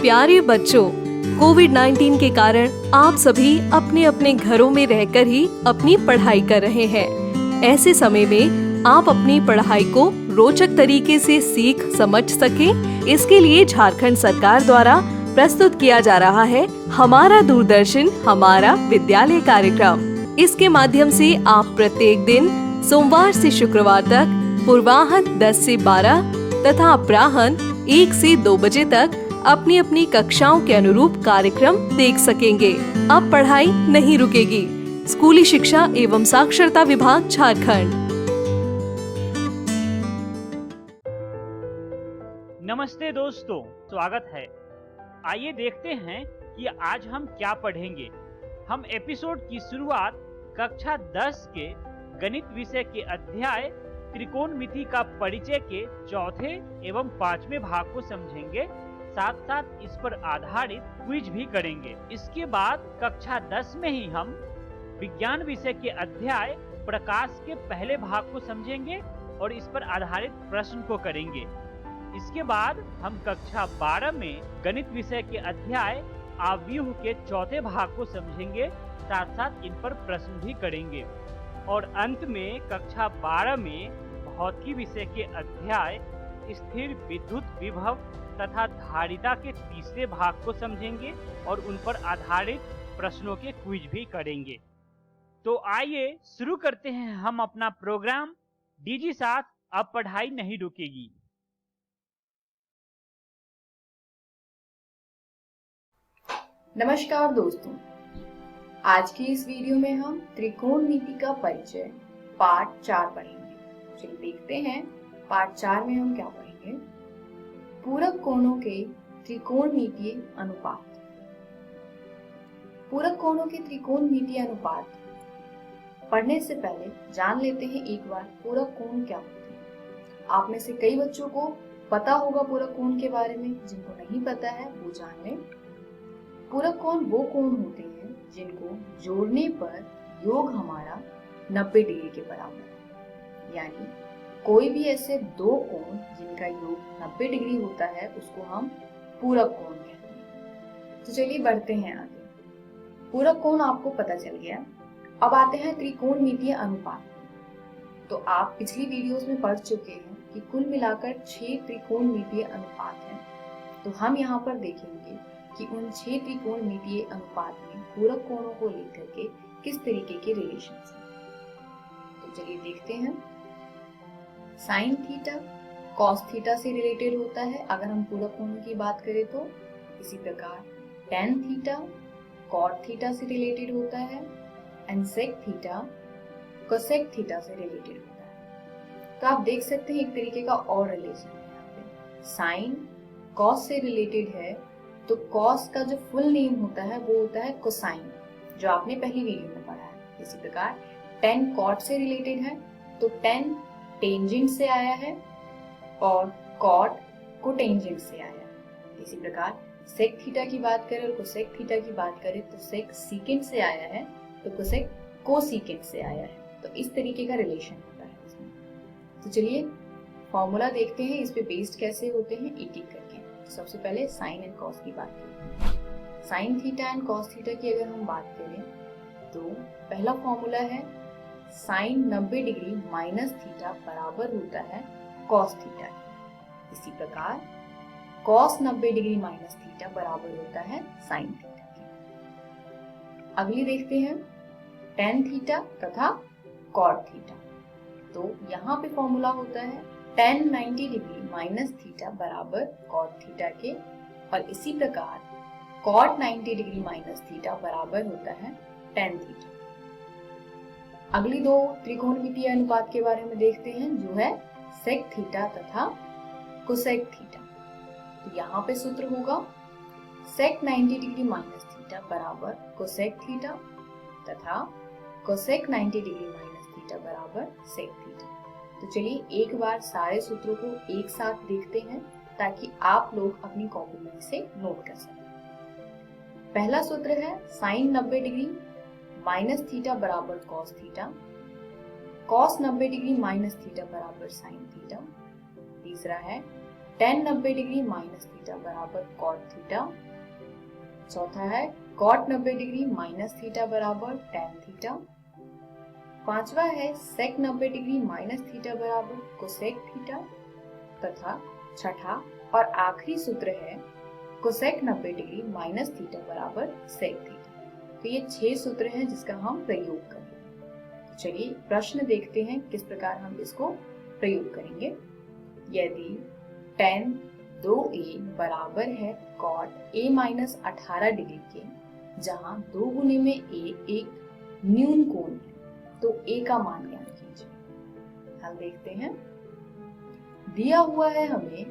प्यारे बच्चों, कोविड-19 के कारण आप सभी अपने अपने घरों में रहकर ही अपनी पढ़ाई कर रहे हैं। ऐसे समय में आप अपनी पढ़ाई को रोचक तरीके से सीख समझ सकें, इसके लिए झारखंड सरकार द्वारा प्रस्तुत किया जा रहा है हमारा दूरदर्शन हमारा विद्यालय कार्यक्रम। इसके माध्यम से आप प्रत्येक दिन सोमवार से शुक्रवार तक पूर्वाह्न 10 से 12 तथा अपराह्न 1 से 2 बजे तक अपनी अपनी कक्षाओं के अनुरूप कार्यक्रम देख सकेंगे। अब पढ़ाई नहीं रुकेगी। स्कूली शिक्षा एवं साक्षरता विभाग झारखंड। नमस्ते दोस्तों, स्वागत है। आइए देखते हैं कि आज हम क्या पढ़ेंगे। हम एपिसोड की शुरुआत कक्षा 10 के गणित विषय के अध्याय त्रिकोणमिति का परिचय के चौथे एवं 5वें भाग को समझेंगे। साथ साथ इस पर आधारित क्विज भी करेंगे। इसके बाद कक्षा 10 में ही हम विज्ञान विषय के अध्याय प्रकाश के पहले भाग को समझेंगे और इस पर आधारित प्रश्न को करेंगे। इसके बाद हम कक्षा 12 में गणित विषय के अध्याय आव्यूह के चौथे भाग को समझेंगे। साथ साथ इन पर प्रश्न भी करेंगे और अंत में कक्षा 12 में भौतिकी विषय के अध्याय स्थिर विद्युत विभव तथा धारिता के तीसरे भाग को समझेंगे और उन पर आधारित प्रश्नों के क्विज भी करेंगे। तो आइए शुरू करते हैं हम अपना प्रोग्राम डीजी साथ अब पढ़ाई नहीं रुकेगी। नमस्कार दोस्तों, आज की इस वीडियो में हम त्रिकोणमिति का परिचय पार्ट 4 पढ़ेंगे। चलिए देखते हैं पार्ट 4 में हम क्या पढ़ेंगे। पूरक कोणों के त्रिकोणमितीय अनुपात। पूरक कोणों के त्रिकोणमितीय अनुपात पढ़ने से पहले जान लेते हैं एक बार पूरक कोण क्या होते हैं। आप में से कई बच्चों को पता होगा पूरक कोण के बारे में, जिनको नहीं पता है वो जान लें। पूरक कोण वो कोण होते हैं जिनको जोड़ने पर योग हमारा 90 डिग्री के बराबर है। यानी कोई भी ऐसे दो कोण जिनका योग 90 डिग्री होता है उसको हम पूरक कोण कहते हैं। तो चलिए बढ़ते हैं आगे। पूरक कोण आपको पता चल गया। अब आते हैं त्रिकोणमितीय अनुपात। तो आप पिछली वीडियोस में पढ़ चुके हैं कि कुल मिलाकर 6 त्रिकोणमितीय अनुपात हैं। तो हम यहाँ पर देखेंगे कि उन 6 त्रिकोणमितीय अनुपात में पूरक कोणों को लेकर के किस तरीके के रिलेशंस हैं। तो चलिए देखते हैं। साइन थीटा कॉस थीटा से रिलेटेड होता है अगर हम पूरक कोणों की बात करें तो। इसी प्रकार टेन थीटा कॉट थीटा से रिलेटेड होता है and sec theta cosec theta से रिलेटेड होता है। तो आप देख सकते हैं एक तरीके का और रिलेशन है यहाँ पे। साइन कॉस से रिलेटेड है तो कॉस का जो फुल नेम होता है वो होता है कोसाइन, जो आपने पहली वीडियो में पढ़ा है। इसी प्रकार टेन कॉट से रिलेटेड है तो टेन टेंजेंट से आया है और कॉट कोटेंजेंट से आया है। इसी प्रकार सेक थीटा की बात करें और कोसेक थीटा की बात करें तो सेक सीकेंट से आया है तो कोसेक कोसीकेंट से आया है। तो इस तरीके का रिलेशन होता है इसमें। तो चलिए फॉर्मूला देखते हैं इस पे बेस्ड कैसे होते हैं एक एक करके। तो सबसे पहले साइन एंड कॉस की बात करें। Sine theta and cos theta की अगर हम बात करें तो पहला फॉर्मूला है साइन 90 डिग्री माइनस थीटा बराबर होता है कॉस थीटा। इसी प्रकार कॉस 90 डिग्री माइनस थीटा बराबर होता है साइन थीटा के। अगली देखते हैं टेन थीटा तथा कॉट थीटा। तो यहाँ पे फॉर्मूला होता है टेन 90 डिग्री माइनस थीटा बराबर कॉट थीटा के और इसी प्रकार कॉट 90 डिग्री माइनस थीटा बराबर होता है टेन थीटा। अगली दो त्रिकोणमितीय अनुपात के बारे में देखते हैं जो है सेक थीटा तथा कोसेक थीटा। तो यहाँ पे सूत्र होगा सेक 90 डिग्री माइनस थीटा बराबर कोसेक थीटा तथा कोसेक 90 डिग्री माइनस थीटा बराबर सेक थीटा। तो चलिए एक बार सारे सूत्रों को एक साथ देखते हैं ताकि आप लोग अपनी कॉपी में इसे नोट कर सकें। पहला सूत्र है साइन 90 डिग्री माइनस थीटा बराबर cos theta, cos 90 degree minus theta बराबर साइन थीटा। तीसरा है tan 90 डिग्री माइनस थीटा बराबर cot थीटा। चौथा है cot 90 डिग्री माइनस थीटा बराबर tan थीटा। पांचवा है sec 90 डिग्री माइनस थीटा बराबर cosec थीटा। तथा छठा और आखिरी सूत्र है cosec 90 डिग्री माइनस थीटा बराबर sec थीटा। तो ये 6 सूत्र हैं जिसका हम प्रयोग करेंगे। चलिए प्रश्न देखते हैं किस प्रकार हम इसको प्रयोग करेंगे। यदि tan 2a बराबर है cot a माइनस 18 डिग्री के, जहां 2 गुने में a एक न्यून कोण है, तो a का मान ज्ञात कीजिए। हम देखते हैं, दिया हुआ है हमें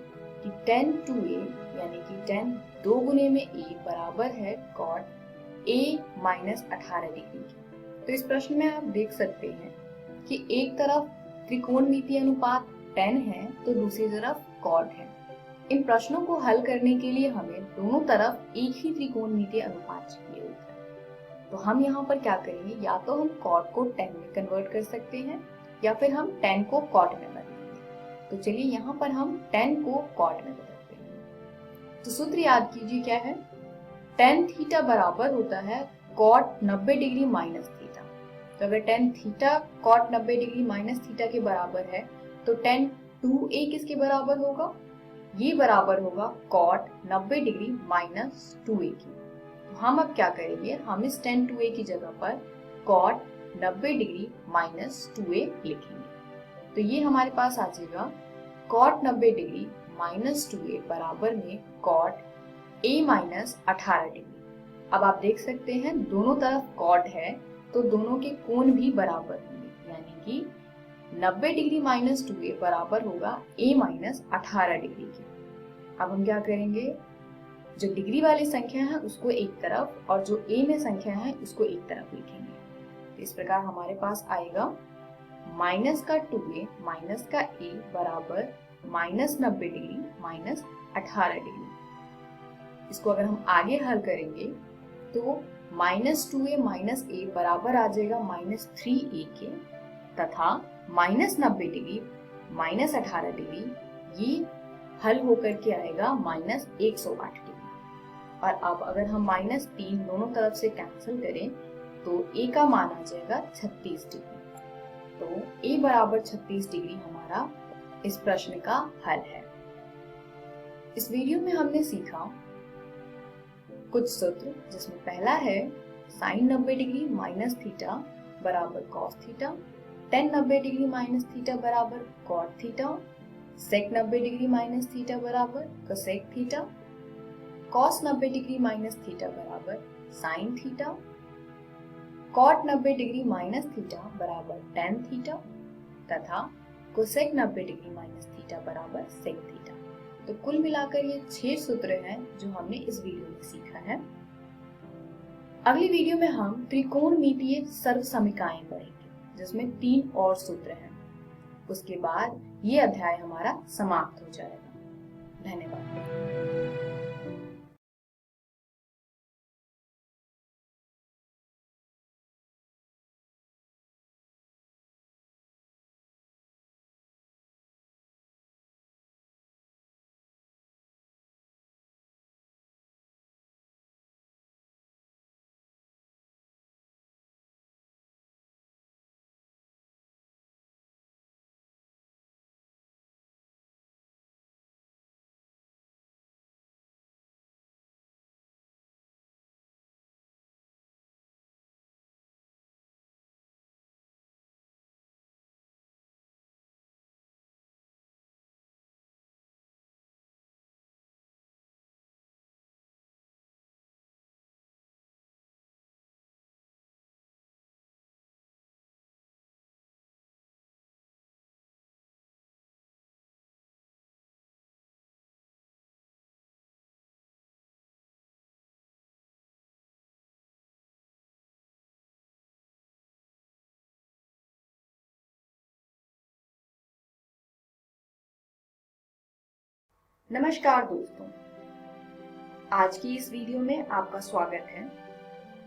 कि tan 2a यानी कि tan 2 गुने में a बराबर है cot a माइनस 18 डिग्री के। तो इस प्रश्न में आप देख सकते हैं कि एक तरफ त्रिकोणमितीय अनुपात tan है तो दूसरी तरफ cot है। इन प्रश्नों को हल करने के लिए हमें दोनों तरफ एक ही त्रिकोणमितीय अनुपात चाहिए होता है। तो हम यहाँ पर क्या करेंगे, या तो हम cot को tan में कन्वर्ट कर सकते हैं या फिर हम tan को cot में बदलेंगे। तो चलिए यहाँ पर हम tan को cot में बदलते हैं। तो सूत्र याद कीजिए क्या है, tan थीटा बराबर होता है cot 90 डिग्री माइनस थीटा। तो अगर tan theta cot 90 degree minus theta के बराबर है तो tan 2a किसके बराबर होगा, ये बराबर होगा cot 90 डिग्री माइनस 2a की। तो हम अब क्या करेंगे, हम इस tan 2a की जगह पर cot 90 डिग्री माइनस 2a लिखेंगे। तो ये हमारे पास आ जाएगा cot 90 डिग्री माइनस 2a बराबर में cot a माइनस 18 डिग्री। अब आप देख सकते हैं दोनों तरफ cot है तो दोनों के कोण भी बराबर होंगे, यानी कि 90 डिग्री माइनस 2a बराबर होगा a माइनस 18 डिग्री के। अब हम क्या करेंगे, जो डिग्री वाली संख्या है उसको एक तरफ और जो a में संख्या है उसको एक तरफ लिखेंगे। तो इस प्रकार हमारे पास आएगा माइनस का 2a माइनस का a बराबर माइनस 90 डिग्री माइनस 18 डिग्री। इसको अगर हम आगे हल करेंगे तो माइनस 2a माइनस a बराबर आ जाएगा माइनस 3a के, तथा माइनस 90 डिग्री माइनस 18 डिग्री ये हल होकर के आएगा माइनस 108 डिग्री। और अब अगर हम माइनस 3 दोनों तरफ से कैंसिल करें तो a का मान आ जाएगा 36 डिग्री। तो a बराबर 36 डिग्री हमारा इस प्रश्न का हल है। इस वीडियो में हमने सीखा कुछ सूत्र, जिसमें पहला है साइन 90 डिग्री माइनस थीटा बराबर cos theta, tan 90 degree minus theta बराबर cot theta, sec 90 degree minus theta बराबर cosec theta, cos 90 degree minus theta बराबर sin theta, cot 90 degree minus theta बराबर tan थीटा, तथा cosec 90 डिग्री माइनस थीटा बराबर sec theta. तो कुल मिलाकर ये 6 सूत्र हैं जो हमने इस वीडियो में सीखा है। अगली वीडियो में हम त्रिकोणमितीय सर्वसमीकाएं पढ़ेंगे, जिसमें 3 और सूत्र हैं। उसके बाद ये अध्याय हमारा समाप्त हो जाएगा। धन्यवाद। नमस्कार दोस्तों, आज की इस वीडियो में आपका स्वागत है।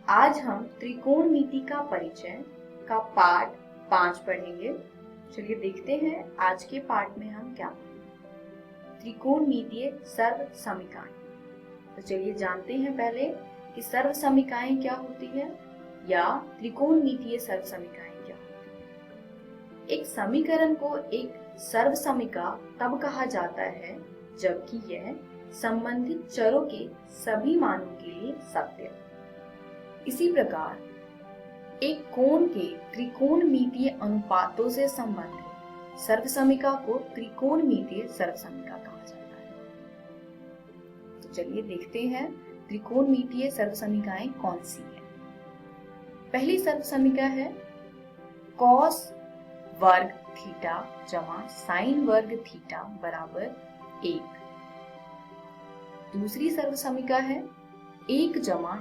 आज हम त्रिकोणमिति का परिचय का पाठ 5 पढ़ेंगे। चलिए देखते हैं आज के पाठ में हम क्या पढ़ेंगे। त्रिकोणमितीय सर्व समीकरण। तो चलिए जानते हैं पहले कि सर्व समीकरण क्या होती है या त्रिकोणमितीय सर्व समीकरण क्या होती है। एक समीकरण को एक सर्व समीका तब कहा जाता है जबकि यह संबंधित चरों के सभी मानों के लिए सत्य है। इसी प्रकार एक कोण के त्रिकोणमितीय अनुपातों से संबंधित सर्वसमीका को त्रिकोणमितीय सर्वसमीका कहा जाता है। तो चलिए देखते हैं त्रिकोणमितीय सर्वसमीकाएं कौन सी हैं। पहली सर्वसमीका है cos वर्ग थीटा जमा sin वर्ग थीटा बराबर 1। दूसरी सर्वसमीका है 1 जमा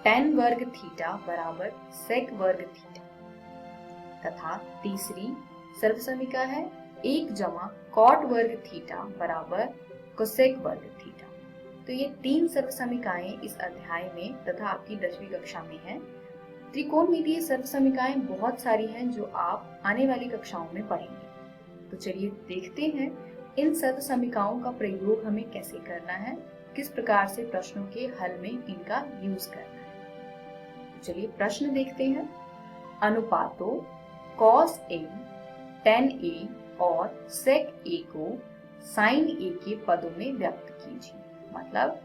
tan वर्ग थीटा बराबर sec वर्ग थीटा तथा तीसरी सर्वसमीका है 1 जमा cot वर्ग थीटा बराबर cosec वर्ग थीटा। तो ये तीन सर्वसमीकाएं इस अध्याय में तथा आपकी 10वीं कक्षा में है। त्रिकोणमितीय सर्वसमीकाएं बहुत सारी हैं जो आप आने वाली कक्षाओं में पढ़ेंगे। तो चलिए देखते हैं इन सर्वसमीकाओं का प्रयोग हमें कैसे करना है, किस प्रकार से प्रश्नों के हल में इनका यूज करना है। चलिए प्रश्न देखते हैं। अनुपातों cos A, tan A और sec A को sin A के पदों में व्यक्त कीजिए। मतलब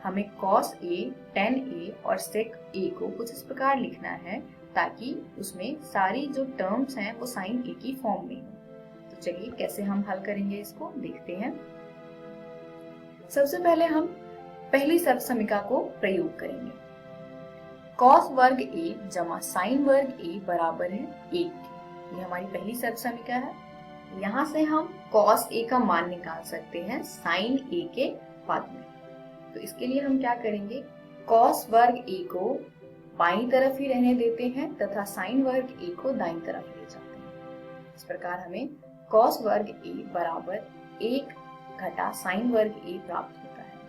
हमें cos A, tan A और sec A को कुछ इस प्रकार लिखना है ताकि उसमें सारी जो टर्म्स हैं वो sin A की फॉर्म में हो। तो चलिए कैसे हम हल करेंगे इसको देखते हैं। सबसे पहले हम पहली सर्वसमीका को प्रयोग करेंगे। cos वर्ग A जमा sin वर्ग A बराबर है 1। ये हमारी पहली सर्वसमीका है। यहाँ से हम cos A का मान निकाल सकते हैं sin A के पद में। तो इसके लिए हम क्या करेंगे, cos वर्ग A को बाईं तरफ ही रहने देते हैं तथा sin वर्ग A को दाईं तरफ ले जाते हैं। इस प्रकार हमें cos वर्ग A बराबर 1 घटा sin वर्ग A प्राप्त होता है।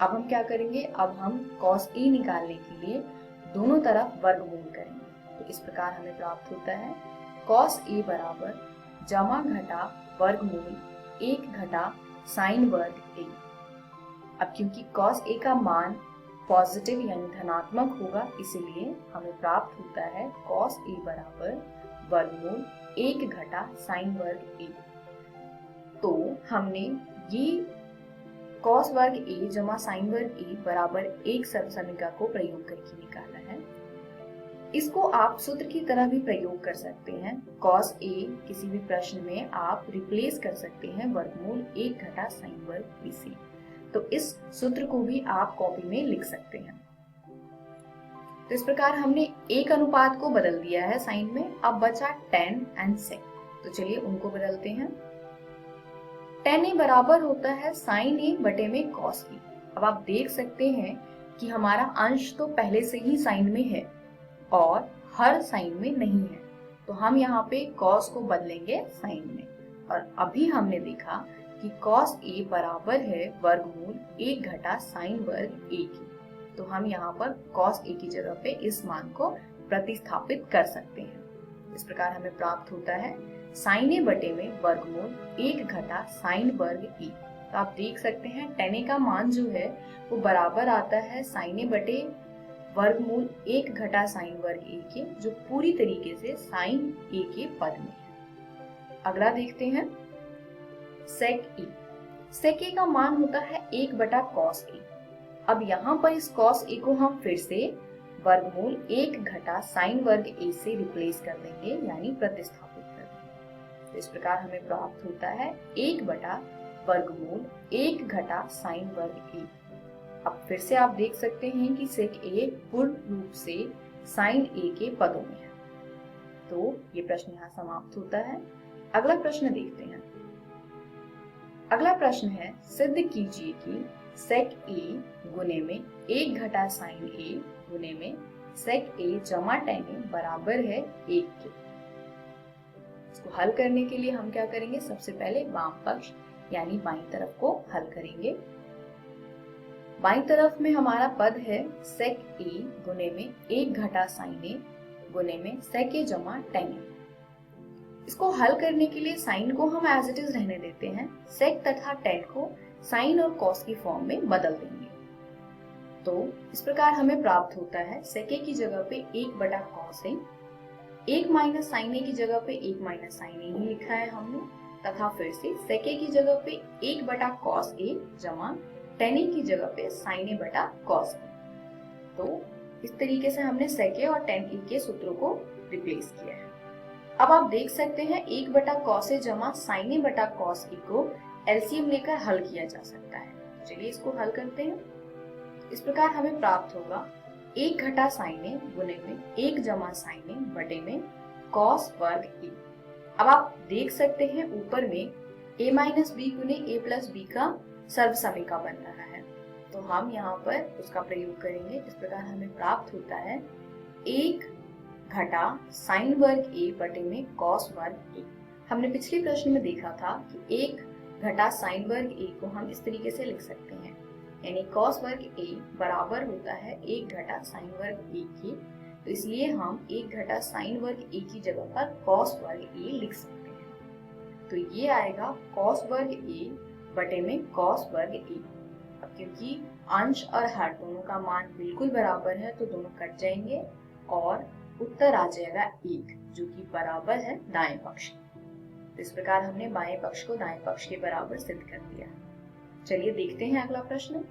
अब हम क्या करेंगे, अब हम cos A निकालने के लिए दोनों तरफ वर्गमूल करेंगे। तो इस प्रकार हमें प्राप्त होता है cos A बराबर जमा घटा वर्गमूल 1 घटा sin वर्ग A। अब क्योंकि cos A का मान पॉजिटिव यानी धनात्मक होगा इसलिए हमें प्राप्त होता है cos A बराबर वर्गमूल 1 घटा sin वर्ग A। तो हमने ये cos वर्ग A जमा sin वर्ग A बराबर 1 सर्वसमीका को प्रयोग करके निकाला है। इसको आप सूत्र की तरह भी प्रयोग कर सकते हैं। cos A किसी भी प्रश्न में आप रिप्लेस कर सकते हैं वर्गमूल 1 घटा sin वर्ग B से। तो इस सूत्र को भी आप कॉपी में लिख सकते हैं। तो इस प्रकार हमने एक अनुपात को बदल दिया है साइन में। अब बचा tan एंड sec। तो चलिए उनको बदलते हैं। tan A बराबर होता है sin A बटे में cos A। अब आप देख सकते हैं कि हमारा अंश तो पहले से ही साइन में है और हर साइन में नहीं है, तो हम यहाँ पे cos को बदलेंगे साइन में। और अभी हमने देखा कि cos A बराबर है वर्गमूल 1 घटा sin वर्ग A की। तो हम यहाँ पर cos A की जगह पे इस मान को प्रतिस्थापित कर सकते हैं। इस प्रकार हमें प्राप्त होता है sin A बटे में वर्गमूल 1 घटा sin वर्ग A। तो आप देख सकते हैं tan A का मान जो है वो बराबर आता है sin A बटे वर्गमूल 1 घटा sin वर्ग A के, जो पूरी तरीके से sin A के पद में है। अगला देखते हैं sec A। sec A का मान होता है 1 बटा cos A। अब यहाँ पर इस cos A को हम फिर से वर्गमूल 1 घटा sin वर्ग A से रिप्लेस कर देंगे यानी प्रतिस्थापित कर देंगे। तो इस प्रकार हमें प्राप्त होता है 1 बटा वर्गमूल 1 घटा sin वर्ग A। अब फिर से आप देख सकते हैं कि sec A पूर्ण रूप से sin A के पदों में है। तो ये प्रश्न यहाँ समाप्त होता है। अगला प्रश्न देखते हैं। अगला प्रश्न है, सिद्ध कीजिए कि sec A गुने में 1 घटा sin A गुने में sec A जमा tan A बराबर है 1 के। इसको हल करने के लिए हम क्या करेंगे, सबसे पहले वाम पक्ष यानी बाईं तरफ को हल करेंगे। बाईं तरफ में हमारा पद है sec A गुने में 1 घटा sin A गुने में sec A जमा tan A। इसको हल करने के लिए साइन को हम एज इट इज रहने देते हैं, सेक तथा टेन को साइन और कॉस की फॉर्म में बदल देंगे। तो इस प्रकार हमें प्राप्त होता है सेके की जगह पे 1 बटा कॉस ए, 1 माइनस साइन ए की जगह पे 1 माइनस साइन ए ही लिखा है हमने, तथा फिर से सेके की जगह पे 1 बटा कॉस ए जमा टेन ए की जगह पे साइन ए बटा कॉस ए। तो इस तरीके से हमने सेके और टेन ए के सूत्रों को रिप्लेस किया है। अब आप देख सकते हैं 1 बटा कॉस ए जमा साइन ए बटा कॉस ए को एलसीएम लेकर हल किया जा सकता है। चलिए इसको हल करते हैं। इस प्रकार हमें प्राप्त होगा 1 घटा साइन ए गुने में 1 जमा साइन ए बटे में कॉस वर्ग ए। अब आप देख सकते हैं ऊपर में a माइनस बी गुने a प्लस बी का सर्वसमीका बन रहा है, तो हम यहाँ पर उसका प्रयोग करेंगे। इस प्रकार हमें प्राप्त होता है 1 घटा साइन वर्ग ए बटे में कॉस वर्ग ए। हमने पिछले प्रश्न में देखा था कि 1 घटा साइन वर्ग ए को हम इस तरीके से लिख सकते हैं, यानी कॉस वर्ग ए बराबर होता है 1 घटा साइन वर्ग ए के, तो इसलिए हम 1 घटा साइन वर्ग ए की जगह पर कॉस वर्ग ए लिख सकते हैं। तो ये आएगा कॉस वर्ग ए बटे में कॉस वर्ग ए। अब क्योंकि अंश और हर दोनों का मान बिल्कुल बराबर है तो दोनों कट जाएंगे और उत्तर आ जाएगा 1, जो कि बराबर है दाएं पक्ष के। तो इस प्रकार हमने बाएं पक्ष को दाएं पक्ष के बराबर सिद्ध कर दिया। चलिए देखते हैं अगला प्रश्न।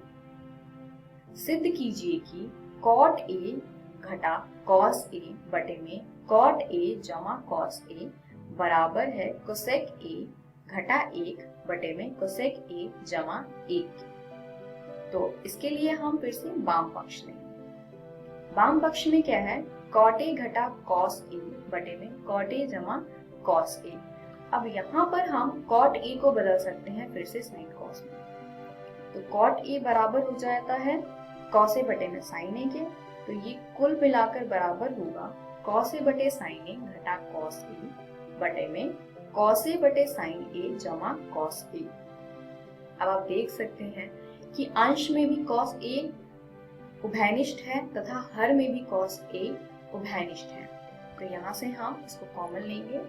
सिद्ध कीजिए कि कॉट ए घटा कॉस ए बटे में कॉट ए जमा कॉस ए बराबर है कोसेक ए घटा 1 बटे में कोसेक ए जमा 1। तो इसके लिए हम फिर से वाम पक्ष लेंगे। वाम पक्ष में क्या है, कॉट ए घटा कॉस ए बटे में कॉट ए जमा कॉस ए। अब यहाँ पर हम कॉट ए को बदल सकते हैं फिर से साइन कॉस में, तो कॉट ए बराबर हो जाता है कॉस ए बटे में साइन ए के, तो ये कुल मिलाकर बराबर होगा कॉस ए बटे साइन ए घटा कॉस ए बटे में कॉस ए बटे साइन ए जमा कॉस ए। अब आप देख सकते हैं कि अंश में भी कॉस ए उभयनिष्ठ है तथा हर में भी कॉस ए उभयनिष्ठ है, तो यहाँ से हम इसको कॉमन लेंगे।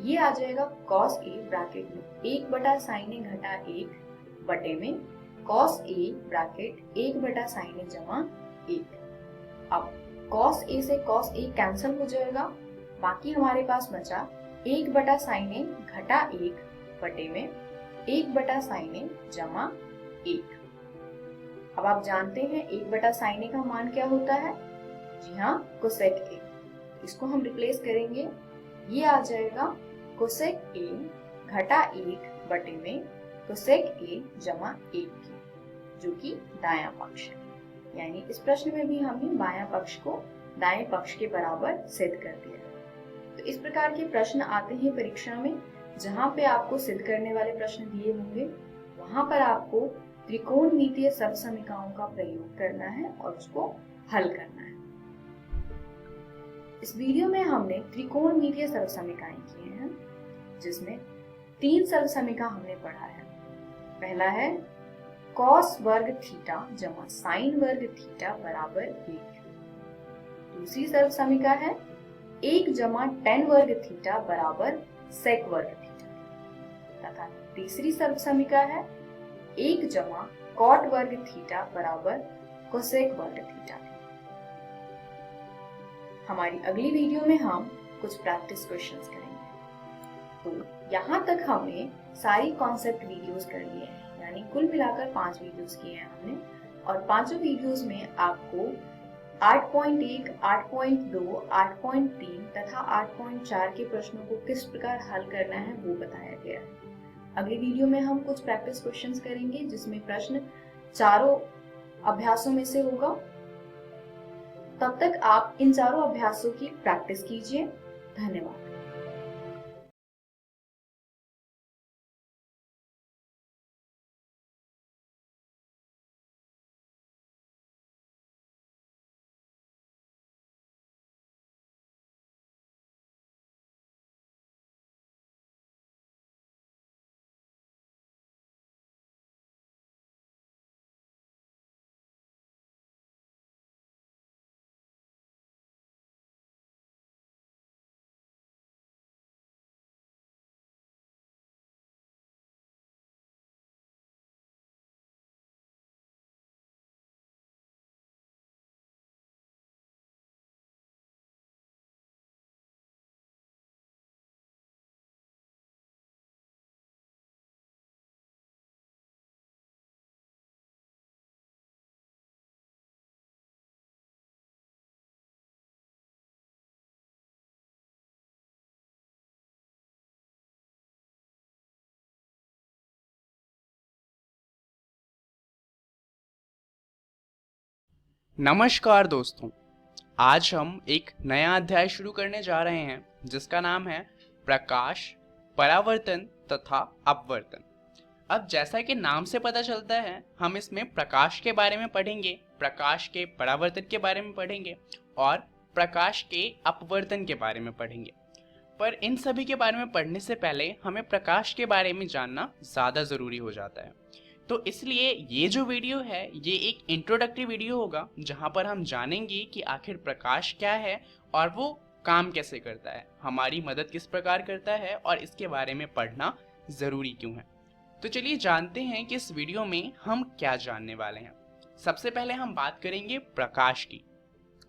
ये आ जाएगा कॉस ए ब्रैकेट में 1 बटा साइन ए घटा 1 बटे में कॉस ए ब्रैकेट 1 बटा साइन ए जमा 1। अब कॉस ए से कॉस ए कैंसिल हो जाएगा, बाकी हमारे पास बचा 1 बटा साइन ए घटा 1 बटे में 1 बटा साइन ए जमा 1। अब आप जानते हैं 1 बटा साइन ए का मान क्या होता है, जी हाँ कोसेक ए। इसको हम रिप्लेस करेंगे, ये आ जाएगा कोसेक ए घटा 1 बटे में कोसेक ए जमा 1 की, जो कि दायां पक्ष है। यानी इस प्रश्न में भी हमने बायां पक्ष को दाएं पक्ष के बराबर सिद्ध कर दिया। तो इस प्रकार के प्रश्न आते हैं परीक्षा में, जहाँ पे आपको सिद्ध करने वाले प्रश्न दिए होंगे वहां पर आपको त्रिकोणमितीय सर्वसमीकाओं का प्रयोग करना है और उसको हल करना है। इस वीडियो में हमने त्रिकोणमितीय सर्वसमीकाएं किए हैं, जिसमें 3 सर्वसमीका हमने पढ़ा है। पहला है कॉस वर्ग थीटा जमा साइन वर्ग थीटा बराबर 1। दूसरी सर्वसमीका है 1 जमा टेन वर्ग थीटा बराबर सेक वर्ग थीटा, तथा तीसरी सर्वसमीका है 1 जमा कॉट वर्ग थीटा बराबर कोसेक वर्ग थीटा। हमारी अगली वीडियो में हम कुछ प्रैक्टिस क्वेश्चंस करेंगे। तो यहाँ तक हमने सारी कॉन्सेप्ट वीडियोस कर लिए हैं, यानी कुल मिलाकर 5 वीडियोस किए हैं हमने, और पांचों वीडियोस में आपको 8.1, 8.2, 8.3 तथा 8.4 के प्रश्नों को किस प्रकार हल करना है वो बताया गया है। अगली वीडियो में हम कुछ प्रैक्टिस क्वेश्चंस करेंगे, जिसमें प्रश्न चारों अभ्यासों में से होगा। तब तक आप इन चारों अभ्यासों की प्रैक्टिस कीजिए। धन्यवाद। नमस्कार दोस्तों, आज हम एक नया अध्याय शुरू करने जा रहे हैं जिसका नाम है प्रकाश, परावर्तन तथा अपवर्तन। अब जैसा कि नाम से पता चलता है, हम इसमें प्रकाश के बारे में पढ़ेंगे, प्रकाश के परावर्तन के बारे में पढ़ेंगे और प्रकाश के अपवर्तन के बारे में पढ़ेंगे। पर इन सभी के बारे में पढ़ने से पहले हमें प्रकाश के बारे में जानना ज़्यादा ज़रूरी हो जाता है। तो इसलिए ये जो वीडियो है ये एक इंट्रोडक्टरी वीडियो होगा जहाँ पर हम जानेंगे कि आखिर प्रकाश क्या है और वो काम कैसे करता है, हमारी मदद किस प्रकार करता है और इसके बारे में पढ़ना ज़रूरी क्यों है। तो चलिए जानते हैं कि इस वीडियो में हम क्या जानने वाले हैं। सबसे पहले हम बात करेंगे प्रकाश की,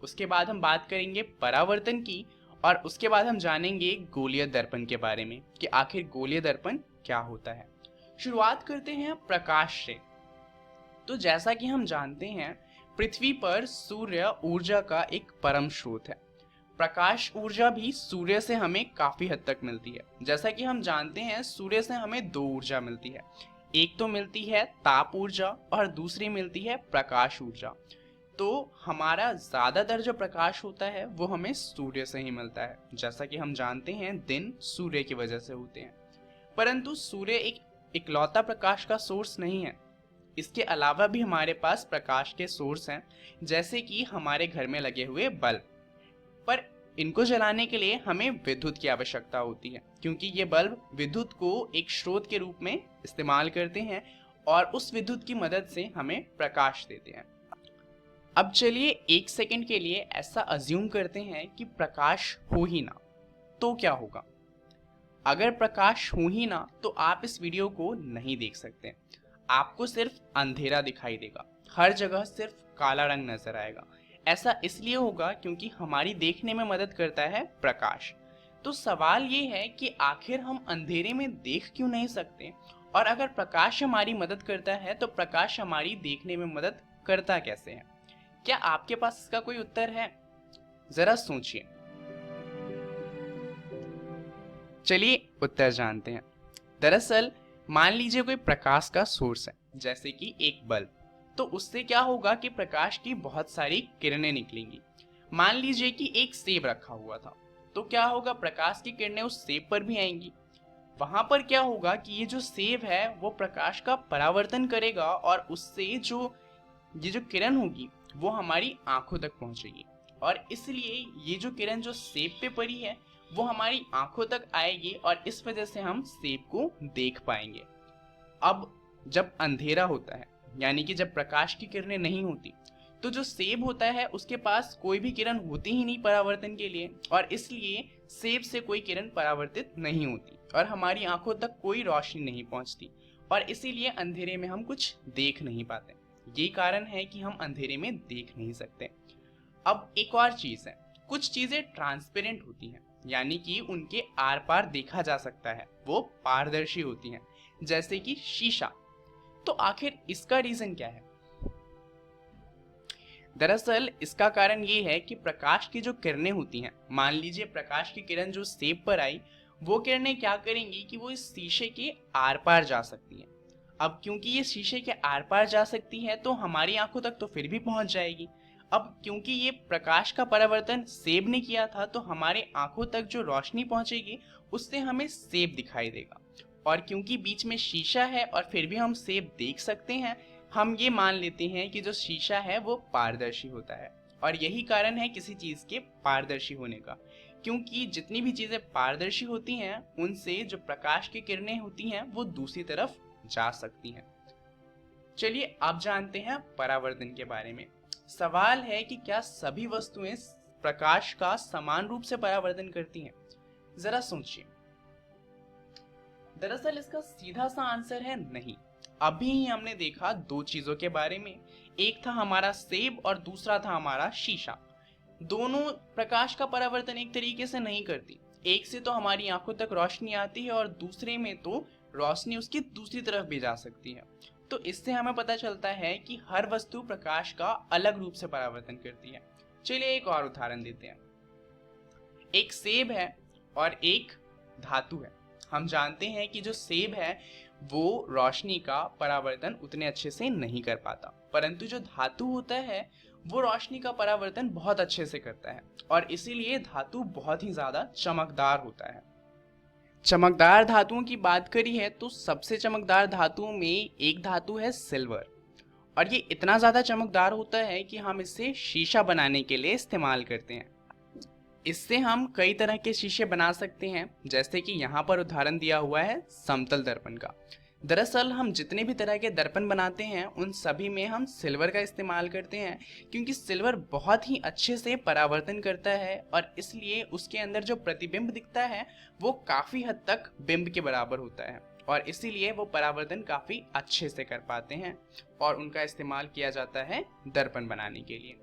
उसके बाद हम बात करेंगे परावर्तन की और उसके बाद हम जानेंगे गोलीय दर्पण के बारे में कि आखिर गोलीय दर्पण क्या होता है। शुरुआत करते हैं प्रकाश से। तो जैसा कि हम जानते हैं, पृथ्वी पर सूर्य ऊर्जा का एक परम स्रोत है। प्रकाश ऊर्जा भी सूर्य से हमें काफी हद तक मिलती है। जैसा कि हम जानते हैं, सूर्य से हमें दो ऊर्जा मिलती है, एक तो मिलती है ताप ऊर्जा और दूसरी मिलती है प्रकाश ऊर्जा। तो हमारा ज्यादातर जो प्रकाश होता है वो हमें सूर्य से ही मिलता है। जैसा कि हम जानते हैं, दिन सूर्य की वजह से होते हैं, परंतु सूर्य एक इकलौता प्रकाश का सोर्स नहीं है। इसके अलावा भी हमारे पास प्रकाश के सोर्स हैं, जैसे कि हमारे घर में लगे हुए बल्ब। पर इनको जलाने के लिए हमें विद्युत की आवश्यकता होती है, क्योंकि ये बल्ब विद्युत को एक स्रोत के रूप में इस्तेमाल करते हैं और उस विद्युत की मदद से हमें प्रकाश देते हैं। अब चलिए एक सेकंड के लिए ऐसा अज्यूम करते हैं कि प्रकाश हो ही ना, तो क्या होगा। अगर प्रकाश हो ही ना तो आप इस वीडियो को नहीं देख सकते, आपको सिर्फ अंधेरा दिखाई देगा, हर जगह सिर्फ काला रंग नजर आएगा। ऐसा इसलिए होगा क्योंकि हमारी देखने में मदद करता है प्रकाश। तो सवाल ये है कि आखिर हम अंधेरे में देख क्यों नहीं सकते, और अगर प्रकाश हमारी मदद करता है तो प्रकाश हमारी देखने में मदद करता कैसे है। क्या आपके पास इसका कोई उत्तर है? जरा सोचिए। चलिए उत्तर जानते हैं। दरअसल मान लीजिए कोई प्रकाश का सोर्स है, जैसे कि एक बल्ब, तो उससे क्या होगा कि प्रकाश की बहुत सारी किरणें निकलेंगी। मान लीजिए कि एक सेब रखा हुआ था, तो क्या होगा, प्रकाश की किरणें उस सेब पर भी आएंगी। वहां पर क्या होगा कि ये जो सेब है वो प्रकाश का परावर्तन करेगा और उससे ये जो किरण होगी वो हमारी आंखों तक पहुंचेगी, और इसलिए ये जो किरण जो सेब पे पड़ी है वो हमारी आंखों तक आएगी और इस वजह से हम सेब को देख पाएंगे। अब जब अंधेरा होता है, यानी कि जब प्रकाश की किरणें नहीं होती, तो जो सेब होता है उसके पास कोई भी किरण होती ही नहीं परावर्तन के लिए, और इसलिए सेब से कोई किरण परावर्तित नहीं होती और हमारी आंखों तक कोई रोशनी नहीं पहुंचती, और इसीलिए अंधेरे में हम कुछ देख नहीं पाते। ये कारण है कि हम अंधेरे में देख नहीं सकते। अब एक और चीज है, कुछ चीजें ट्रांसपेरेंट होती हैं, यानी कि उनके आर पार देखा जा सकता है, वो पारदर्शी होती हैं, जैसे कि शीशा। तो आखिर इसका रीजन क्या है? दरअसल इसका कारण ये है कि प्रकाश की जो किरणें होती हैं, मान लीजिए प्रकाश की किरण जो सेब पर आई, वो किरणें क्या करेंगी कि वो इस शीशे के आर पार जा सकती हैं। अब क्योंकि ये शीशे के आर पार जा सकती है तो हमारी आंखों तक तो फिर भी पहुंच जाएगी। अब क्योंकि ये प्रकाश का परावर्तन सेब ने किया था तो हमारे आंखों तक जो रोशनी पहुंचेगी उससे हमें सेब दिखाई देगा, और क्योंकि बीच में शीशा है और फिर भी हम सेब देख सकते हैं, हम ये मान लेते हैं कि जो शीशा है वो पारदर्शी होता है। और यही कारण है किसी चीज के पारदर्शी होने का, क्योंकि जितनी भी चीजें पारदर्शी होती हैं उनसे जो प्रकाश की किरणें होती हैं वो दूसरी तरफ जा सकती हैं। चलिए अब जानते हैं परावर्तन के बारे में। सवाल है कि क्या सभी वस्तुएं प्रकाश का समान रूप से परावर्तन करती हैं? जरा सोचिए। दरअसल इसका सीधा सा आंसर है नहीं। अभी ही हमने देखा दो चीजों के बारे में, एक था हमारा सेब और दूसरा था हमारा शीशा। दोनों प्रकाश का परावर्तन एक तरीके से नहीं करती, एक से तो हमारी आंखों तक रोशनी आती है और दूसरे में तो रोशनी उसकी दूसरी तरफ भी जा सकती है। तो इससे हमें पता चलता है कि हर वस्तु प्रकाश का अलग रूप से परावर्तन करती है। चलिए एक और उदाहरण देते हैं। एक सेब है और एक धातु है। हम जानते हैं कि जो सेब है वो रोशनी का परावर्तन उतने अच्छे से नहीं कर पाता, परंतु जो धातु होता है वो रोशनी का परावर्तन बहुत अच्छे से करता है और इसीलिए धातु बहुत ही ज़्यादा चमकदार होता है। चमकदार धातुओं की बात करी है तो सबसे चमकदार धातुओं में एक धातु है सिल्वर, और ये इतना ज़्यादा चमकदार होता है कि हम इसे शीशा बनाने के लिए इस्तेमाल करते हैं। इससे हम कई तरह के शीशे बना सकते हैं, जैसे कि यहाँ पर उदाहरण दिया हुआ है समतल दर्पण का। दरअसल हम जितने भी तरह के दर्पण बनाते हैं उन सभी में हम सिल्वर का इस्तेमाल करते हैं, क्योंकि सिल्वर बहुत ही अच्छे से परावर्तन करता है और इसलिए उसके अंदर जो प्रतिबिंब दिखता है वो काफ़ी हद तक बिंब के बराबर होता है और इसीलिए वो परावर्तन काफ़ी अच्छे से कर पाते हैं और उनका इस्तेमाल किया जाता है दर्पण बनाने के लिए।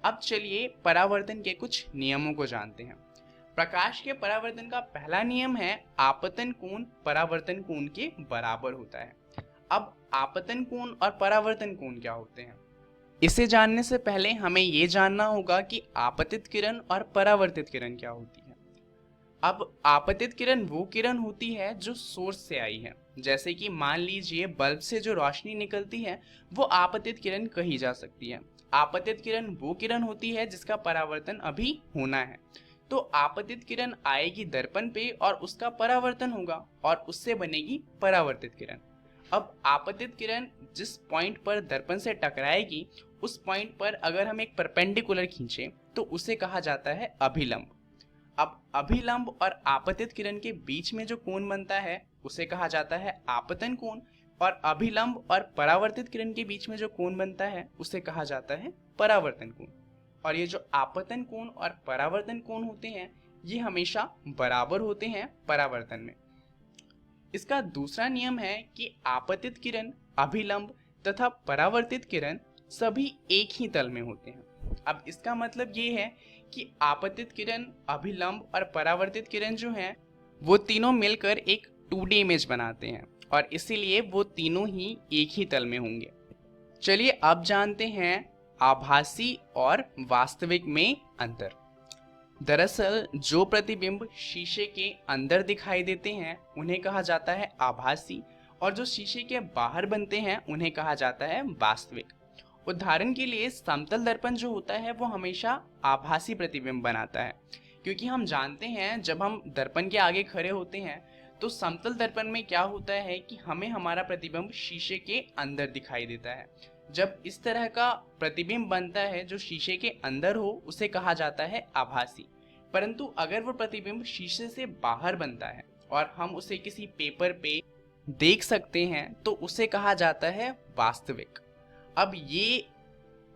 अब चलिए परावर्तन के कुछ नियमों को जानते हैं। प्रकाश के परावर्तन का पहला नियम है आपतन कोण परावर्तन कोण के बराबर होता है। अब आपतन कोण और परावर्तन कोण क्या होते हैं, इसे जानने से पहले हमें ये जानना होगा कि आपतित किरण और परावर्तित किरण क्या होती है। अब आपतित किरण वो किरण होती है जो सोर्स से आई है, जैसे कि मान लीजिए बल्ब से जो रोशनी निकलती है वो आपतित किरण कही जा सकती है। आपतित किरण वो किरण होती है जिसका परावर्तन अभी होना है, तो आपतित किरण आएगी दर्पण पे और उसका परावर्तन होगा और उससे बनेगी परावर्तित किरण। अब आपतित किरण जिस पॉइंट पर दर्पण से टकराएगी उस पॉइंट पर अगर हम एक परपेंडिकुलर खींचें तो उसे कहा जाता है अभिलंब। अब अभिलंब और आपतित किरण के बीच में जो कोण बनता है उसे कहा जाता है आपतन कोण, और अभिलंब और परावर्तित किरण के बीच में जो कोण बनता है उसे कहा जाता है परावर्तन कोण। और ये जो आपतन कोण और परावर्तन कोण होते हैं ये हमेशा बराबर होते हैं परावर्तन में। इसका दूसरा नियम है कि आपतित किरण, अभिलंब तथा परावर्तित किरण सभी एक ही तल में होते हैं। अब इसका मतलब ये है कि आपतित किरण, अभिलंब और परावर्तित किरण जो हैं वो तीनों मिलकर एक 2D इमेज बनाते हैं और इसीलिए वो तीनों ही एक ही तल में होंगे। चलिए अब जानते हैं आभासी और वास्तविक में अंतर। दरअसल जो प्रतिबिंब शीशे के अंदर दिखाई देते हैं उन्हें कहा जाता है आभासी, और जो शीशे के बाहर बनते हैं उन्हें कहा जाता है वास्तविक। उदाहरण के लिए समतल दर्पण जो होता है वो हमेशा आभासी प्रतिबिंब बनाता है, क्योंकि हम जानते हैं जब हम दर्पण के आगे खड़े होते हैं तो समतल दर्पण में क्या होता है कि हमें हमारा प्रतिबिंब शीशे के अंदर दिखाई देता है। जब इस तरह का प्रतिबिंब बनता है जो शीशे के अंदर हो उसे कहा जाता है आभासी, परंतु अगर वो प्रतिबिंब शीशे से बाहर बनता है और हम उसे किसी पेपर पे देख सकते हैं तो उसे कहा जाता है वास्तविक। अब ये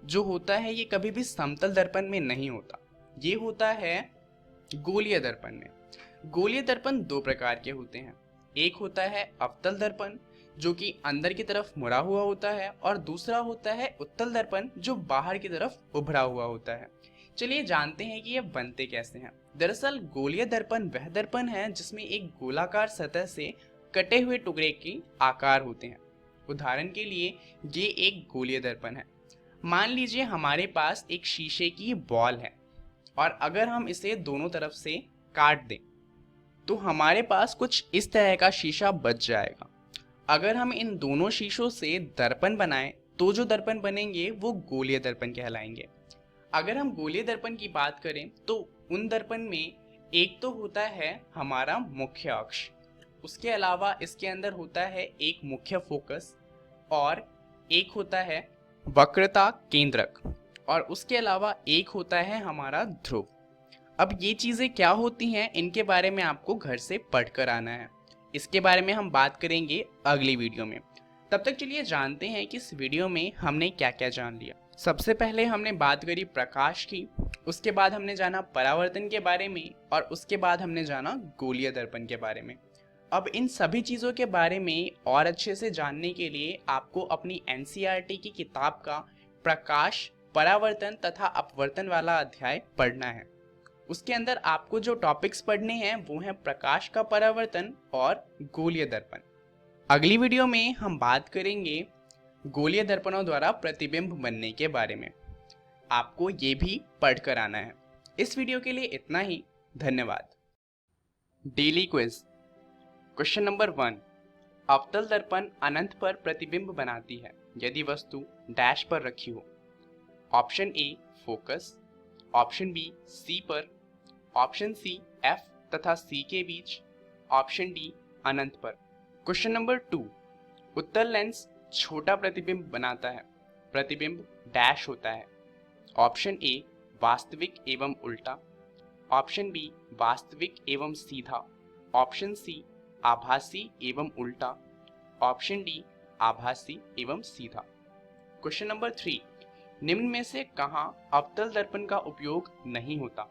जो होता है ये कभी भी समतल दर्पण में नहीं होता, ये होता है गोलीय दर्पण में। गोलीय दर्पण दो प्रकार के होते हैं, एक होता है अवतल दर्पण जो कि अंदर की तरफ मुड़ा हुआ होता है और दूसरा होता है उत्तल दर्पण जो बाहर की तरफ उभरा हुआ होता है। चलिए जानते हैं कि ये बनते कैसे हैं। दरअसल गोलीय दर्पण वह दर्पण है जिसमें एक गोलाकार सतह से कटे हुए टुकड़े के आकार होते हैं। उदाहरण के लिए ये एक गोलीय दर्पण है। मान लीजिए हमारे पास एक शीशे की बॉल है और अगर हम इसे दोनों तरफ से काट दें तो हमारे पास कुछ इस तरह का शीशा बच जाएगा। अगर हम इन दोनों शीशों से दर्पण बनाएं तो जो दर्पण बनेंगे वो गोलीय दर्पण कहलाएंगे। अगर हम गोलीय दर्पण की बात करें तो उन दर्पण में एक तो होता है हमारा मुख्य अक्ष, उसके अलावा इसके अंदर होता है एक मुख्य फोकस और एक होता है वक्रता केंद्रक और उसके अलावा एक होता है हमारा ध्रुव। अब ये चीज़ें क्या होती हैं इनके बारे में आपको घर से पढ़कर आना है, इसके बारे में हम बात करेंगे अगली वीडियो में। तब तक चलिए जानते हैं कि इस वीडियो में हमने क्या क्या जान लिया। सबसे पहले हमने बात करी प्रकाश की, उसके बाद हमने जाना परावर्तन के बारे में और उसके बाद हमने जाना गोलीय दर्पण के बारे में। अब इन सभी चीज़ों के बारे में और अच्छे से जानने के लिए आपको अपनी NCERT की किताब का प्रकाश, परावर्तन तथा अपवर्तन वाला अध्याय पढ़ना है। उसके अंदर आपको जो टॉपिक्स पढ़ने हैं वो हैं प्रकाश का परावर्तन और गोलीय दर्पण। अगली वीडियो में हम बात करेंगे गोलीय दर्पणों द्वारा प्रतिबिंब बनने के बारे में। आपको ये भी पढ़कर आना है। इस वीडियो के लिए इतना ही, धन्यवाद। Daily quiz. क्वेश्चन नंबर 1, अवतल दर्पण अनंत पर प्रतिबिंब बनाती है यदि वस्तु डैश पर रखी हो। Option A focus, option B C पर, ऑप्शन सी एफ तथा सी के बीच, ऑप्शन डी अनंत पर। क्वेश्चन नंबर 2, उत्तल लेंस छोटा प्रतिबिंब बनाता है, प्रतिबिंब डैश होता है। ऑप्शन ए वास्तविक एवं उल्टा, ऑप्शन बी वास्तविक एवं सीधा, ऑप्शन सी आभासी एवं उल्टा, ऑप्शन डी आभासी एवं सीधा। क्वेश्चन नंबर 3, निम्न में से कहां अवतल दर्पण का उपयोग नहीं होता?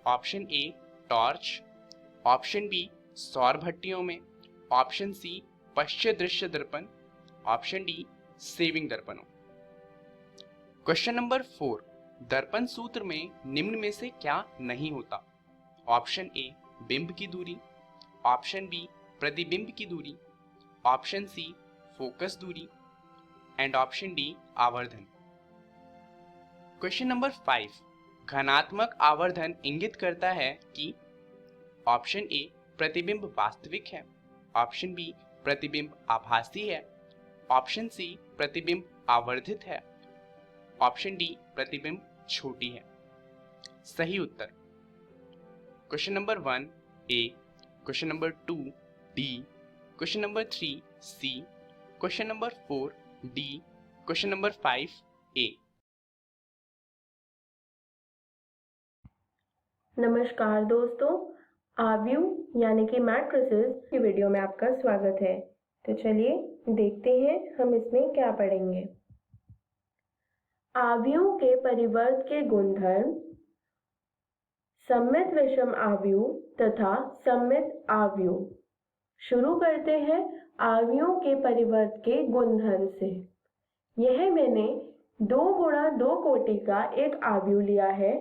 Option A torch, option B सौर भट्टियों में, ऑप्शन सी पश्चिम दृश्य दर्पण, ऑप्शन डी सेविंग दर्पणों। क्वेश्चन नंबर 4, दर्पण सूत्र में निम्न में से क्या नहीं होता? ऑप्शन ए बिंब की दूरी, ऑप्शन बी प्रतिबिंब की दूरी, ऑप्शन सी फोकस दूरी एंड ऑप्शन डी आवर्धन। क्वेश्चन नंबर 5, घनात्मक आवर्धन इंगित करता है कि ऑप्शन ए प्रतिबिंब वास्तविक है, ऑप्शन बी प्रतिबिंब आभासी है, ऑप्शन सी प्रतिबिंब आवर्धित है, ऑप्शन डी प्रतिबिंब छोटी है। सही उत्तर question number 1 A, question number 2 D, question number 3 C, question number 4 D, question number 5 A. नमस्कार दोस्तों, आव्यूह यानी कि मैट्रिसेस की वीडियो में आपका स्वागत है। तो चलिए देखते हैं हम इसमें क्या पढ़ेंगे। आव्यूह के परिवर्त के गुणधर्म, सममित विषम आव्यूह तथा सममित आव्यूह। शुरू करते हैं आव्यूह के परिवर्त के गुणधर्म से। यह मैंने 2 गुणा 2 कोटि का एक आव्यूह लिया है।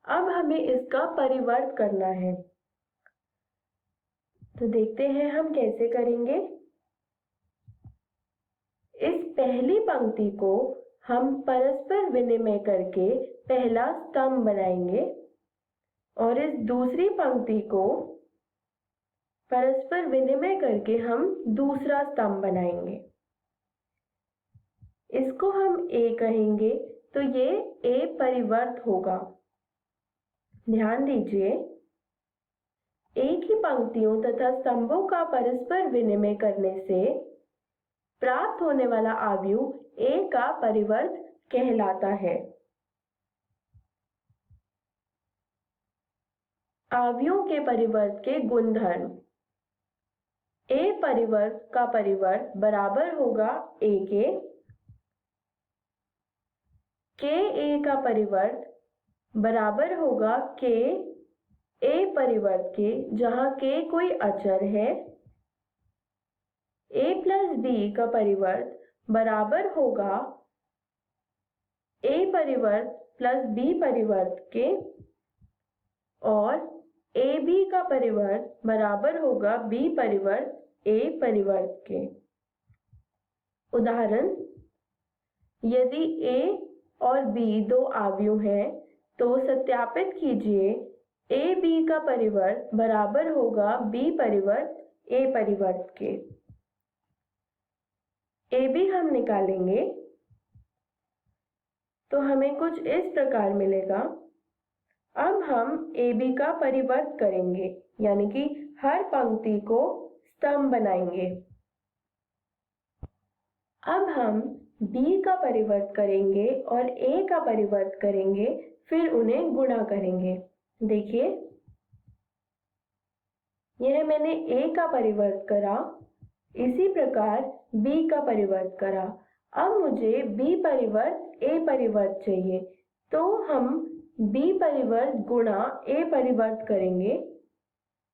अब हमें इसका परिवर्त करना है। तो देखते हैं हम कैसे करेंगे। इस पहली पंक्ति को हम परस्पर विनिमय करके पहला स्तंभ बनाएंगे और इस दूसरी पंक्ति को परस्पर विनिमय करके हम दूसरा स्तंभ बनाएंगे। इसको हम A कहेंगे, तो ये A परिवर्त होगा। ध्यान दीजिए, एक ही पंक्तियों तथा स्तंभों का परस्पर विनिमय करने से प्राप्त होने वाला आव्यूह A का परिवर्त कहलाता है। आव्यूह के परिवर्त के गुणधर्म, A परिवर्त का परिवर्त बराबर होगा A के A का परिवर्त बराबर होगा K A परिवर्त के, जहां K कोई अचर है। A प्लस B का परिवर्त बराबर होगा A परिवर्त प्लस B परिवर्त के और AB का परिवर्त बराबर होगा B परिवर्त A परिवर्त के। उदाहरण, यदि A और B 2 आव्यूह हैं तो सत्यापित कीजिए AB का परिवर्त बराबर होगा B परिवर्त A परिवर्त के। AB हम निकालेंगे तो हमें कुछ इस प्रकार मिलेगा। अब हम AB का परिवर्त करेंगे, यानी कि हर पंक्ति को स्तंभ बनाएंगे। अब हम B का परिवर्त करेंगे और A का परिवर्त करेंगे, फिर उन्हें गुणा करेंगे। देखिए, यह मैंने A का परिवर्त करा, इसी प्रकार B का परिवर्त करा। अब मुझे B परिवर्त A परिवर्त चाहिए, तो हम B परिवर्त गुणा A परिवर्त करेंगे,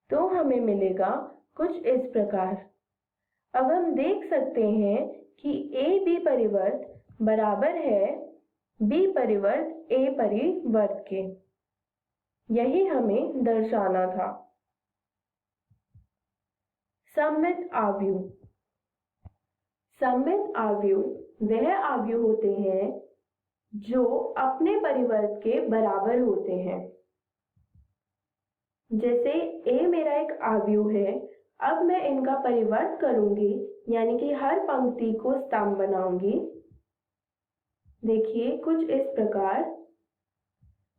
तो हमें मिलेगा कुछ इस प्रकार। अब हम देख सकते हैं कि AB परिवर्त बराबर है B परिवर्त A परिवर्त के। यही हमें दर्शाना था। सममित आव्यूह, सममित आव्यूह वह आव्यूह होते हैं जो अपने परिवर्त के बराबर होते हैं। जैसे A मेरा एक आव्यूह है, अब मैं इनका परिवर्त करूंगी, यानी कि हर पंक्ति को स्तंभ बनाऊंगी। देखिए कुछ इस प्रकार।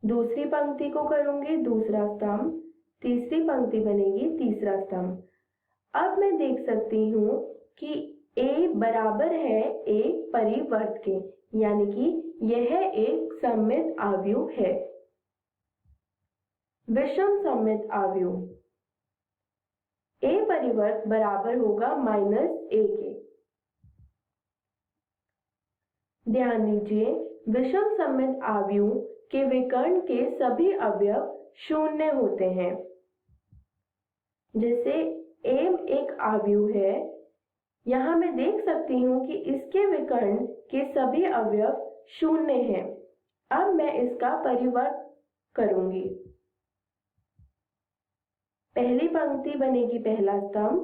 दूसरी पंक्ति को करूंगी दूसरा स्तंभ, तीसरी पंक्ति बनेगी तीसरा स्तंभ। अब मैं देख सकती हूँ कि A बराबर है एक परिवर्त के, यानी कि यह एक सममित आव्यूह है। विषम सममित आव्यूह A परिवर्त बराबर होगा -A के। ध्यान दीजिए, विषम सममित आव्यूह के विकर्ण के सभी अवयव शून्य होते हैं। जैसे M एक आव्यूह है, यहाँ मैं देख सकती हूँ कि इसके विकर्ण के सभी अवयव शून्य हैं। अब मैं इसका परिवर्त करूंगी। पहली पंक्ति बनेगी पहला स्तंभ,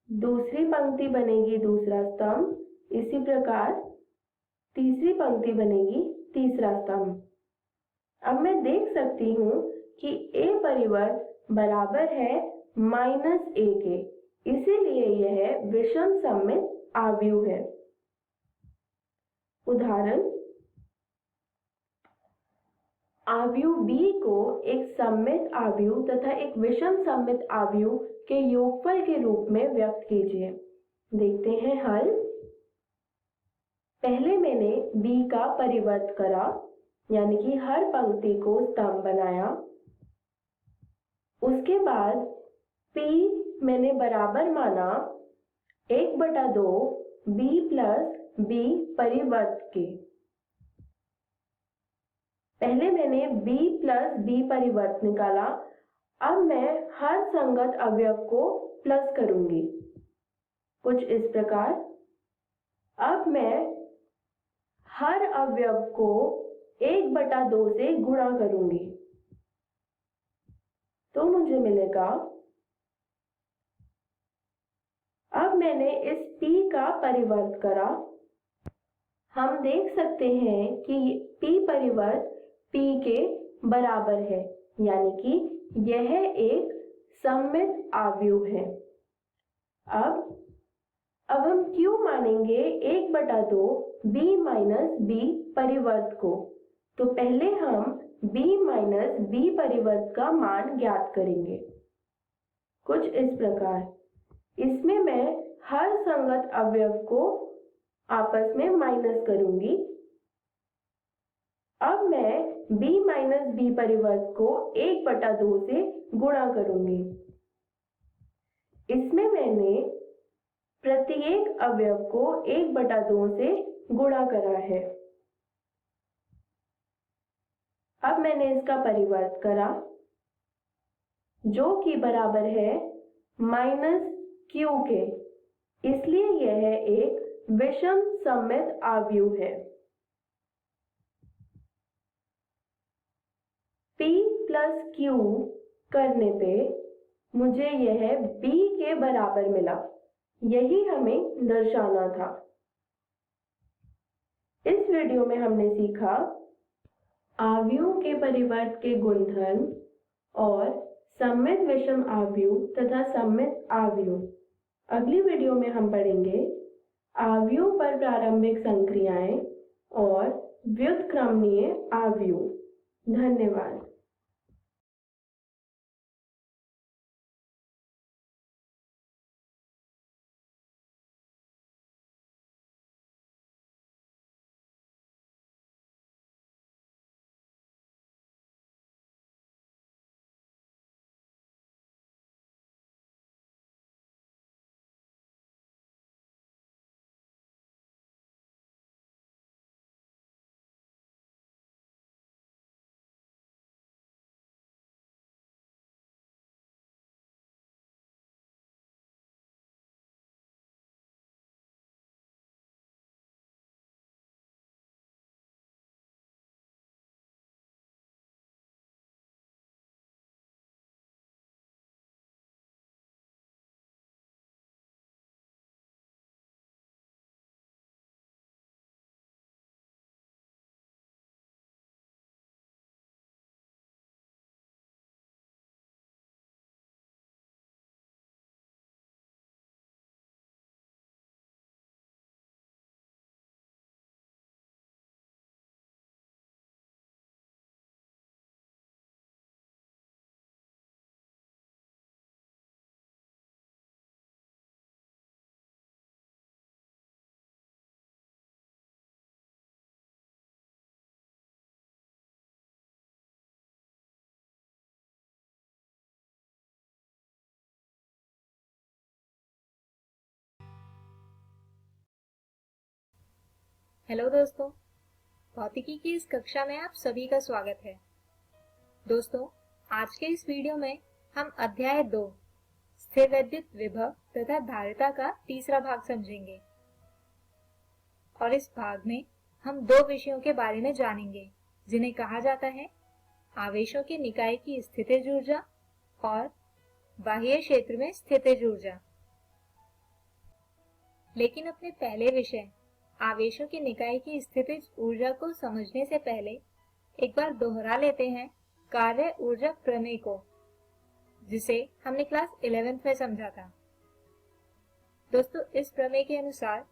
दूसरी पंक्ति बनेगी दूसरा स्तंभ, इसी प्रकार तीसरी पंक्ति बनेगी तीसरा स्तंभ। अब मैं देख सकती हूँ कि A परिवर्त बराबर है -A के, इसीलिए यह विषम सममित आव्यूह है। उदाहरण, आव्यूह B को एक सममित आव्यूह तथा एक विषम सममित आव्यूह के योगफल के रूप में व्यक्त कीजिए। देखते हैं हल। पहले मैंने B का परिवर्त करा, यानी कि हर पंक्ति को स्तंभ बनाया। उसके बाद P मैंने बराबर माना 1/2 B + B परिवर्त के। पहले मैंने B + B परिवर्त निकाला। अब मैं हर संगत अवयव को प्लस करूंगी, कुछ इस प्रकार। अब मैं हर अवयव को 1/2 से गुणा करूंगी, तो मुझे मिलेगा। अब मैंने इस P का परिवर्त करा। हम देख सकते हैं कि P परिवर्त P के बराबर है, यानी कि यह एक सममित आव्यूह है। अब हम Q मानेंगे 1/2 B - B परिवर्त को। तो पहले हम B - B परिवर्त का मान ज्ञात करेंगे, कुछ इस प्रकार। इसमें मैं हर संगत अवयव को आपस में माइनस करूंगी। अब मैं B - B परिवर्त को 1/2 से गुणा करूंगी। इसमें मैंने प्रत्येक अवयव को 1/2 से गुणा करा है। अब मैंने इसका परिवर्त करा, जो कि बराबर है -Q के, इसलिए यह एक विषम सममित आव्यूह है। P + Q करने पे मुझे यह B के बराबर मिला, यही हमें दर्शाना था। इस वीडियो में हमने सीखा आव्यूह के परिवर्त के गुणधर्म और सममित विषम आव्यूह तथा सममित आव्यूह। अगली वीडियो में हम पढ़ेंगे आव्यूह पर प्रारंभिक संक्रियाएं और व्युत्क्रमणीय आव्यूह। धन्यवाद। हेलो दोस्तों, भौतिकी की इस कक्षा में आप सभी का स्वागत है। दोस्तों, आज के इस वीडियो में हम अध्याय 2 स्थिरवैद्युत विभव तथा धारिता का तीसरा भाग समझेंगे और इस भाग में हम 2 विषयों के बारे में जानेंगे जिन्हें कहा जाता है आवेशों के निकाय की स्थितिज ऊर्जा और बाह्य क्षेत्र में स्थितिज ऊर्जा। लेकिन अपने पहले विषय आवेशों के निकाय की स्थितिज ऊर्जा को समझने से पहले एक बार दोहरा लेते हैं कार्य ऊर्जा प्रमेय को, जिसे हमने क्लास 11th में समझा था। दोस्तों, इस प्रमेय के अनुसार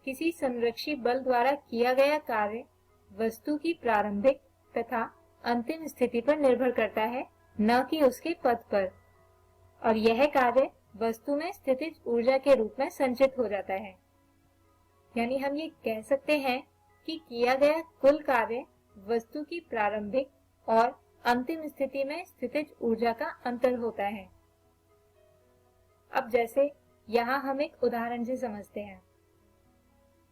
किसी संरक्षी बल द्वारा किया गया कार्य वस्तु की प्रारंभिक तथा अंतिम स्थिति पर निर्भर करता है, न कि उसके पथ पर, और यह कार्य वस्तु में स्थितिज ऊर्जा के रूप में संचित हो जाता है। यानी हम ये कह सकते हैं कि किया गया कुल कार्य वस्तु की प्रारंभिक और अंतिम स्थिति में स्थितिज ऊर्जा का अंतर होता है। अब जैसे यहाँ हम एक उदाहरण से समझते हैं।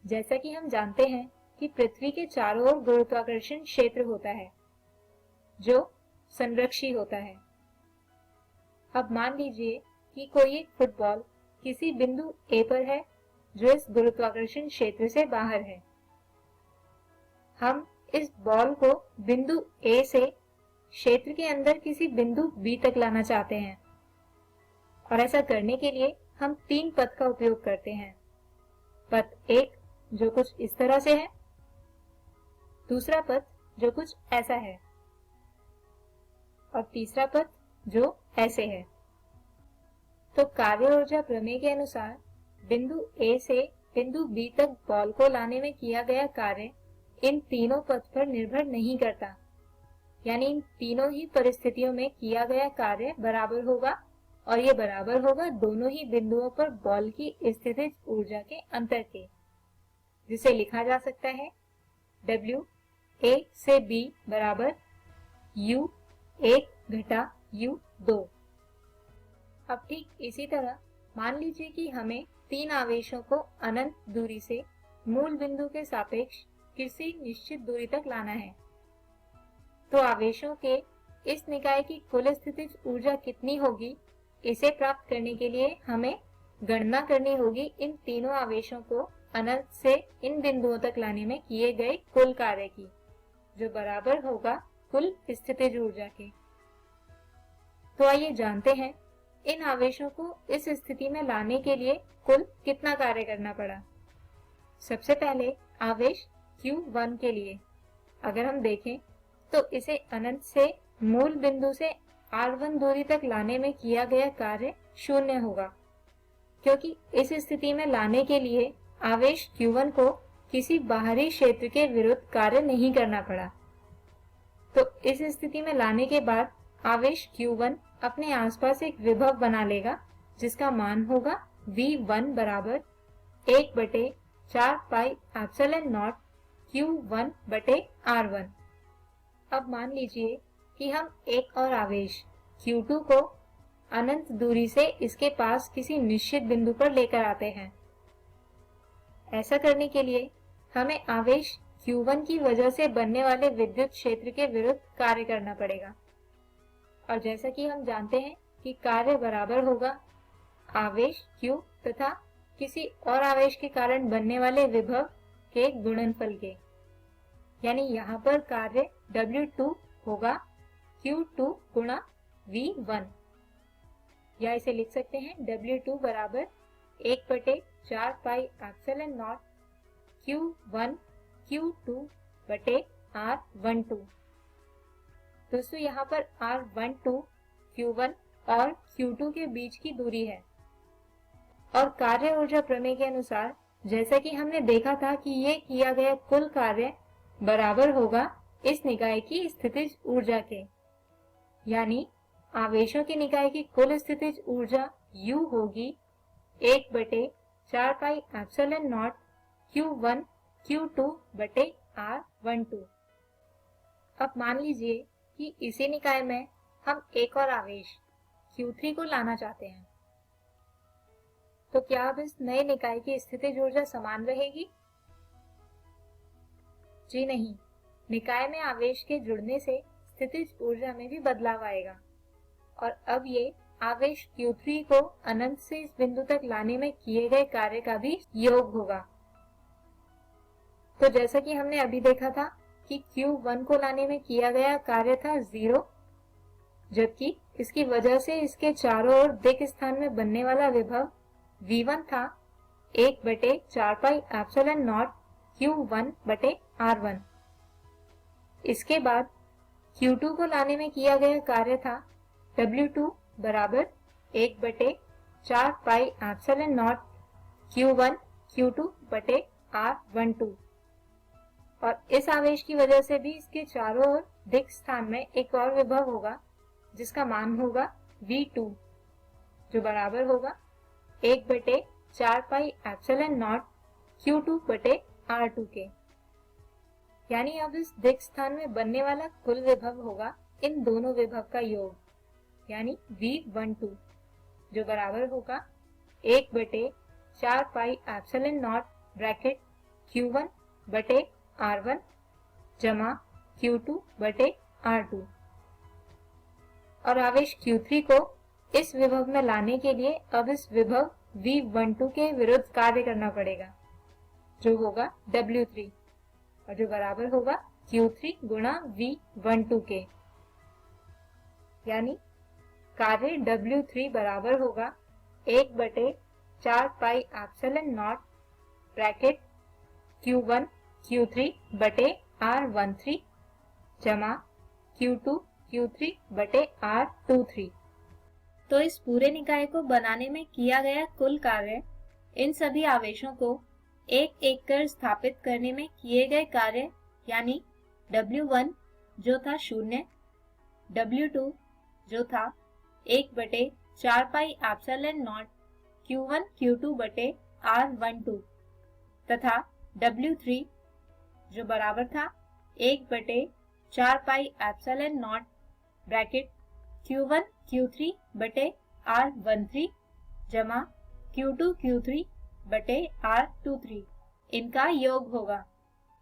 जैसा कि हम जानते हैं कि पृथ्वी के चारों ओर गुरुत्वाकर्षण क्षेत्र होता है जो संरक्षी होता है। अब मान लीजिए कि कोई एक फुटबॉल किसी बिंदु A पर है जो इस गुरुत्वाकर्षण क्षेत्र से बाहर है। हम इस बॉल को बिंदु A से क्षेत्र के अंदर किसी बिंदु B तक लाना चाहते हैं और ऐसा करने के लिए हम 3 पथ का उपयोग करते हैं। पथ 1 जो कुछ इस तरह से है, दूसरा पथ जो कुछ ऐसा है और तीसरा पथ जो ऐसे है। तो कार्य ऊर्जा प्रमेय के अनुसार बिंदु A से बिंदु B तक बॉल को लाने में किया गया कार्य इन तीनों पथ पर निर्भर नहीं करता। यानी इन तीनों ही परिस्थितियों में किया गया कार्य बराबर होगा और ये बराबर होगा दोनों ही बिंदुओं पर बॉल की स्थितिज ऊर्जा के अंतर के, जिसे लिखा जा सकता है W A से B बराबर U1 घटा U2। अब ठीक इसी तरह मान लीजिए कि हमें 3 आवेशों को अनंत दूरी से मूल बिंदु के सापेक्ष किसी निश्चित दूरी तक लाना है। तो आवेशों के इस निकाय की कुल स्थितिज ऊर्जा कितनी होगी, इसे प्राप्त करने के लिए हमें गणना करनी होगी इन तीनों आवेशों को अनंत से इन बिंदुओं तक लाने में किए गए कुल कार्य की, जो बराबर होगा कुल स्थितिज ऊर्जा के। तो आइए जानते हैं इन आवेशों को इस स्थिति में लाने के लिए कुल कितना कार्य करना पड़ा। सबसे पहले आवेश Q1 के लिए अगर हम देखें तो इसे अनंत से मूल बिंदु से R1 दूरी तक लाने में किया गया कार्य 0 होगा, क्योंकि इस स्थिति में लाने के लिए आवेश Q1 को किसी बाहरी क्षेत्र के विरुद्ध कार्य नहीं करना पड़ा। तो इस स्थिति में लाने के बाद आवेश Q1 अपने आसपास एक विभव बना लेगा जिसका मान होगा V1 बराबर 1/4 पाई एप्सिलॉन नॉट Q1 बटे R1। अब मान लीजिए कि हम एक और आवेश Q2 को अनंत दूरी से इसके पास किसी निश्चित बिंदु पर लेकर आते हैं। ऐसा करने के लिए हमें आवेश Q1 की वजह से बनने वाले विद्युत क्षेत्र के विरुद्ध कार्य करना पड़ेगा। और जैसा कि हम जानते हैं कि कार्य बराबर होगा आवेश Q तथा किसी और आवेश के कारण बनने वाले विभव के गुणनफल के। यानी यहाँ पर कार्य W2 होगा Q2 गुणा V1, या इसे लिख सकते हैं W2 बराबर 1/4 pi epsilon not Q1 Q2 बटे R12। दोस्तों, यहाँ पर R12 Q1 और Q2 के बीच की दूरी है और कार्य ऊर्जा प्रमेय के अनुसार जैसा कि हमने देखा था कि ये किया गया कुल कार्य बराबर होगा इस निकाय की स्थितिज ऊर्जा के। यानी आवेशों की निकाय की कुल स्थितिज ऊर्जा U होगी 1/4 pi epsilon not Q1 Q2 बटे R12। अब मान लीजिए कि इसी निकाय में हम एक और आवेश Q3 को लाना चाहते हैं। तो क्या अब इस नए निकाय की स्थितिज ऊर्जा समान रहेगी? जी नहीं, निकाय में आवेश के जुड़ने से स्थितिज ऊर्जा में भी बदलाव आएगा और अब ये आवेश Q3 को अनंत से इस बिंदु तक लाने में किए गए कार्य का भी योग होगा। तो जैसा कि हमने अभी देखा था कि Q1 को लाने में किया गया कार्य था 0, जबकि इसकी वजह से इसके चारों ओर दिक् स्थान में बनने वाला विभव V1 था 1/4πε0 Q1/R1। इसके बाद Q2 को लाने में किया गया कार्य था W2 बराबर 1/4πε0 Q1 Q2/R12 और इस आवेश की वजह से भी इसके चारों ओर दिक् स्थान में एक और विभव होगा जिसका मान होगा V2 जो बराबर होगा 1/4πε0 Q2/R2 के। यानी अब इस दिक् स्थान में बनने वाला कुल विभव होगा इन दोनों विभव का योग यानी V12 जो बराबर होगा 1/4πε0 ब्रैकेट Q1/R1 जमा Q2/R2 और आवेश Q3 को इस विभव में लाने के लिए अब इस विभव V12 के विरुद्ध कार्य करना पड़ेगा जो होगा W3 और जो बराबर होगा Q3 गुणा V12 के। यानी कार्य W3 बराबर होगा 1/4πε0 ब्रैकेट Q1 Q3/R13 जमा Q2 Q3/R23। तो इस पूरे निकाय को बनाने में किया गया कुल कार्य इन सभी आवेशों को एक एक कर स्थापित करने में किए गए कार्य यानी W1 जो था 0, W2 जो था 1/4πε0 Q1 Q2/R12 तथा W3 जो बराबर था 1/4πε0 ब्रैकेट Q1 Q3/R13 जमा Q2 Q3/R23 इनका योग होगा।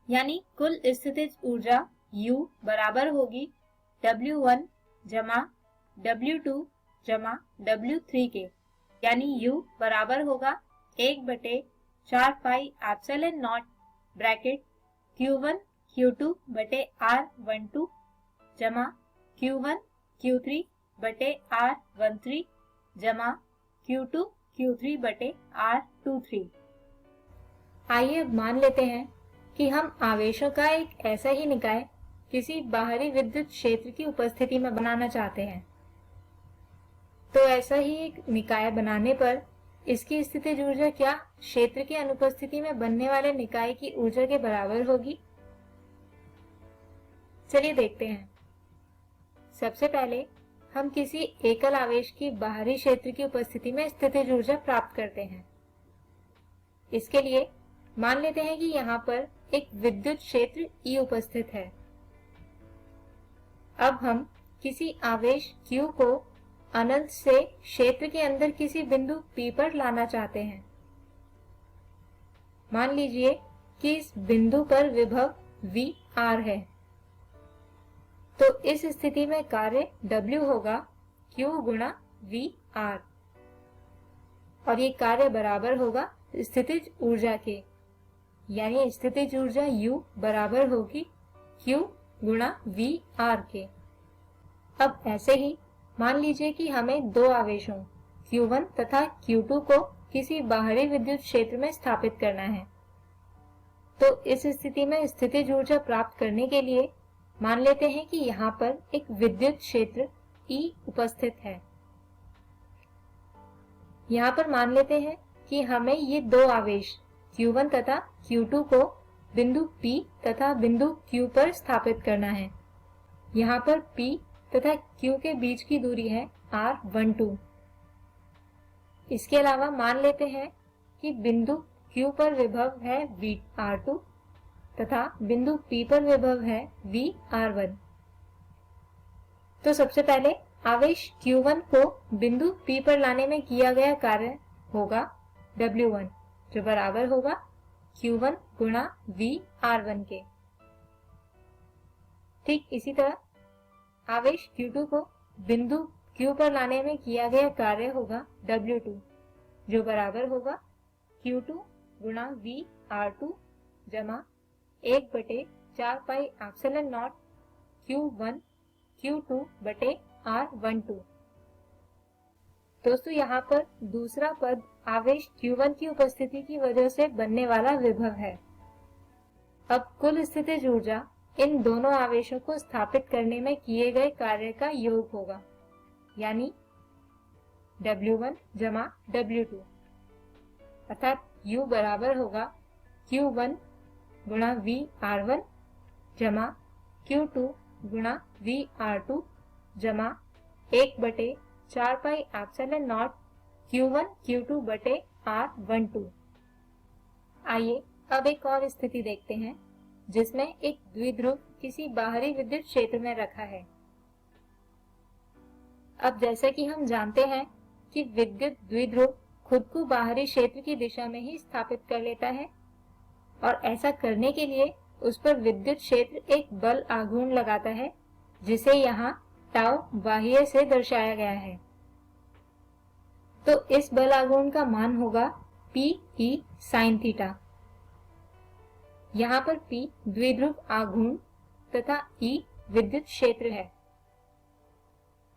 यानी कुल स्थितिज ऊर्जा U बराबर होगी W1 जमा W2 जमा W3 के। यानी U बराबर होगा 1/4πε0 ब्रैकेट Q1 Q2/R12 जमा Q1 Q3/R13 जमा Q2 Q3/R23। आइए अब मान लेते हैं कि हम आवेशों का एक ऐसा ही निकाय किसी बाहरी विद्युत क्षेत्र की उपस्थिति में बनाना चाहते हैं। तो ऐसा ही एक निकाय बनाने पर इसकी स्थितिज ऊर्जा क्या क्षेत्र की अनुपस्थिति में बनने वाले निकाय की ऊर्जा के बराबर होगी? चलिए देखते हैं। सबसे पहले हम किसी एकल आवेश की बाहरी क्षेत्र की उपस्थिति में स्थितिज ऊर्जा प्राप्त करते हैं। इसके लिए मान लेते हैं कि यहाँ पर एक विद्युत क्षेत्र E उपस्थित है। अब हम किसी आवेश Q को अनंत से क्षेत्र के अंदर किसी बिंदु P पर लाना चाहते हैं। मान लीजिए कि इस बिंदु पर विभव VR है। तो इस स्थिति में कार्य W होगा Q गुणा VR और ये कार्य बराबर होगा स्थितिज ऊर्जा के। यानी स्थितिज ऊर्जा U बराबर होगी Q गुणा VR के। अब ऐसे ही मान लीजिए कि हमें दो आवेशों Q1 तथा Q2 को किसी बाहरी विद्युत क्षेत्र में स्थापित करना है। तो इस स्थिति में स्थितिज ऊर्जा प्राप्त करने के लिए मान लेते हैं कि यहाँ पर एक विद्युत क्षेत्र E उपस्थित है। यहाँ पर मान लेते हैं कि हमें ये दो आवेश Q1 तथा Q2 को बिंदु P तथा बिंदु Q पर स्थापित करना है। यहाँ पर P तथा Q के बीच की दूरी है R12। इसके अलावा मान लेते हैं कि बिंदु Q पर विभव है VR2 तथा बिंदु P पर विभव है VR1। तो सबसे पहले आवेश Q1 को बिंदु P पर लाने में किया गया कार्य होगा W1 जो बराबर होगा Q1 गुणा VR1 के। ठीक इसी तरह आवेश Q2 को बिंदु Q पर लाने में किया गया कार्य होगा W2, जो बराबर होगा Q2 गुणा VR2 जमा 1/4πε0 Q1 Q2 बटे R12। दोस्तों यहाँ पर दूसरा पद आवेश Q1 की उपस्थिति की वजह से बनने वाला विभव है। अब कुल स्थितिज ऊर्जा इन दोनों आवेशों को स्थापित करने में किए गए कार्य का योग होगा, यानी W1 जमा W2, अर्थात U बराबर होगा Q1 गुणा VR1 जमा Q2 गुणा VR2 जमा 1/4πε0 Q1 Q2 बटे R12। आइए अब एक और स्थिति देखते हैं जिसमें एक द्विध्रुव किसी बाहरी विद्युत क्षेत्र में रखा है। अब जैसा कि हम जानते हैं कि विद्युत द्विध्रुव खुद को बाहरी क्षेत्र की दिशा में ही स्थापित कर लेता है और ऐसा करने के लिए उस पर विद्युत क्षेत्र एक बल आघूर्ण लगाता है, जिसे यहाँ टाउ बाह्य से दर्शाया गया है। तो इस बल आघूर्ण का मान होगा P sin थीटा। यहाँ पर P द्विध्रुव आघूर्ण तथा E विद्युत क्षेत्र है।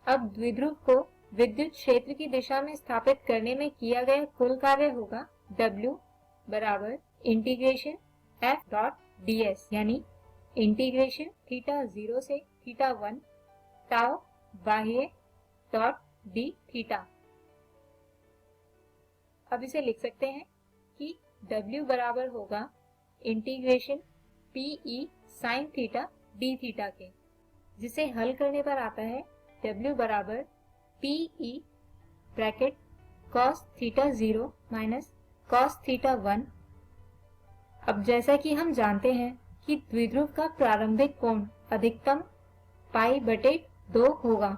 अब द्विध्रुव को विद्युत क्षेत्र की दिशा में स्थापित करने में किया गया कुल कार्य होगा W बराबर इंटीग्रेशन F.ds, यानी इंटीग्रेशन θ0 से θ1 टाउ बाह्य d थीटा। अब इसे लिख सकते हैं कि W बराबर होगा integration PE sin theta d theta के, जिसे हल करने पर आता है W बराबर PE bracket cos θ0 minus cos θ1। अब जैसा कि हम जानते हैं कि द्विध्रुव का प्रारंभिक कोण अधिकतम π/2 होगा,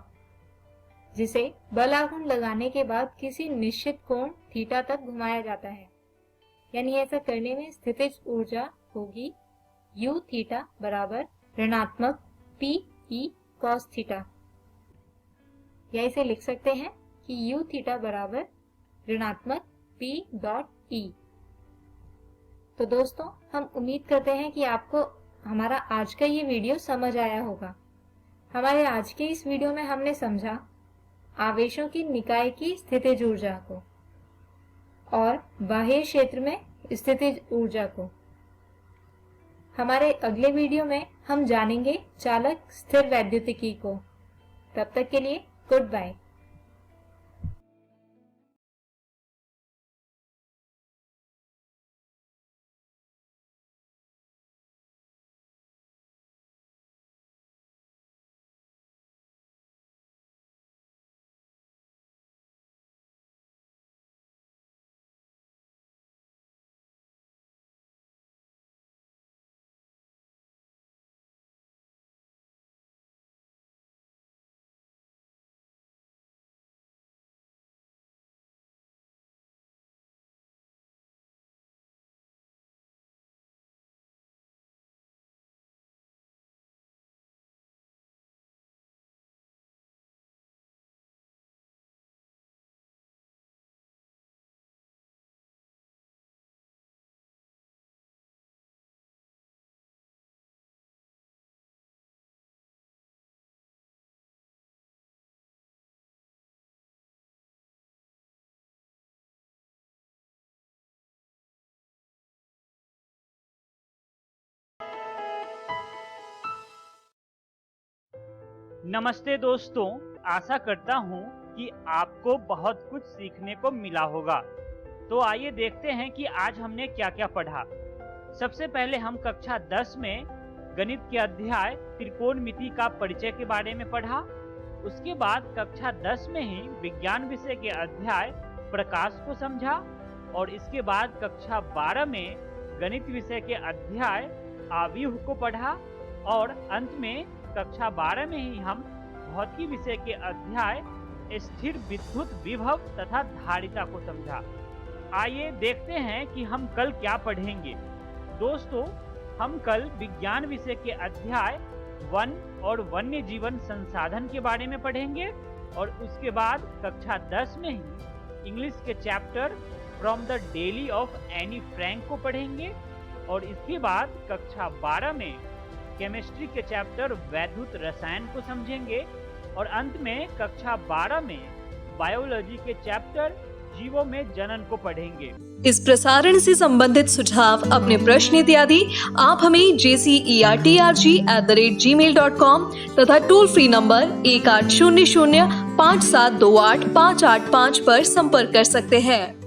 जिसे बल आघूर्ण लगाने के बाद किसी निश्चित कोण थीटा तक घुमाया जाता है। यानी ऐसा करने में स्थितिज ऊर्जा होगी U थीटा बराबर ऋणात्मक PE cos थीटा, या इसे लिख सकते हैं कि U थीटा बराबर ऋणात्मक P.E। तो दोस्तों, हम उम्मीद करते हैं कि आपको हमारा आज का ये वीडियो समझ आया होगा। हमारे आज के इस वीडियो में हमने समझा आवेशों की निकाय की स्थितिज ऊर्जा को और बाह्य क्षेत्र में स्थितिज ऊर्जा को। हमारे अगले वीडियो में हम जानेंगे चालक स्थिर वैद्युतिकी को। तब तक के लिए गुड बाय। नमस्ते दोस्तों, आशा करता हूँ कि आपको बहुत कुछ सीखने को मिला होगा। तो आइए देखते हैं कि आज हमने क्या क्या पढ़ा। सबसे पहले हम कक्षा 10 में गणित के अध्याय त्रिकोणमिति का परिचय के बारे में पढ़ा। उसके बाद कक्षा 10 में ही विज्ञान विषय के अध्याय प्रकाश को समझा और इसके बाद कक्षा 12 में गणित विषय के अध्याय आव्यूह को पढ़ा और अंत में कक्षा 12 में ही हम भौतिकी विषय के अध्याय स्थिर विद्युत विभव तथा धारिता को समझा। आइए देखते हैं कि हम कल क्या पढ़ेंगे। दोस्तों, हम कल विज्ञान विषय के अध्याय वन और वन्य जीवन संसाधन के बारे में पढ़ेंगे और उसके बाद कक्षा 10 में ही इंग्लिश के chapter from the daily of Anne Frank को पढ़ेंगे और इसके बाद कक्षा 12 में केमिस्ट्री के चैप्टर वैद्युत रसायन को समझेंगे और अंत में कक्षा 12 में बायोलॉजी के चैप्टर जीवों में जनन को पढ़ेंगे। इस प्रसारण से संबंधित सुझाव, अपने प्रश्न इत्यादि आप हमें jcertrg@gmail.com तथा टोल फ्री नंबर 1800 5728 585 पर संपर्क कर सकते हैं।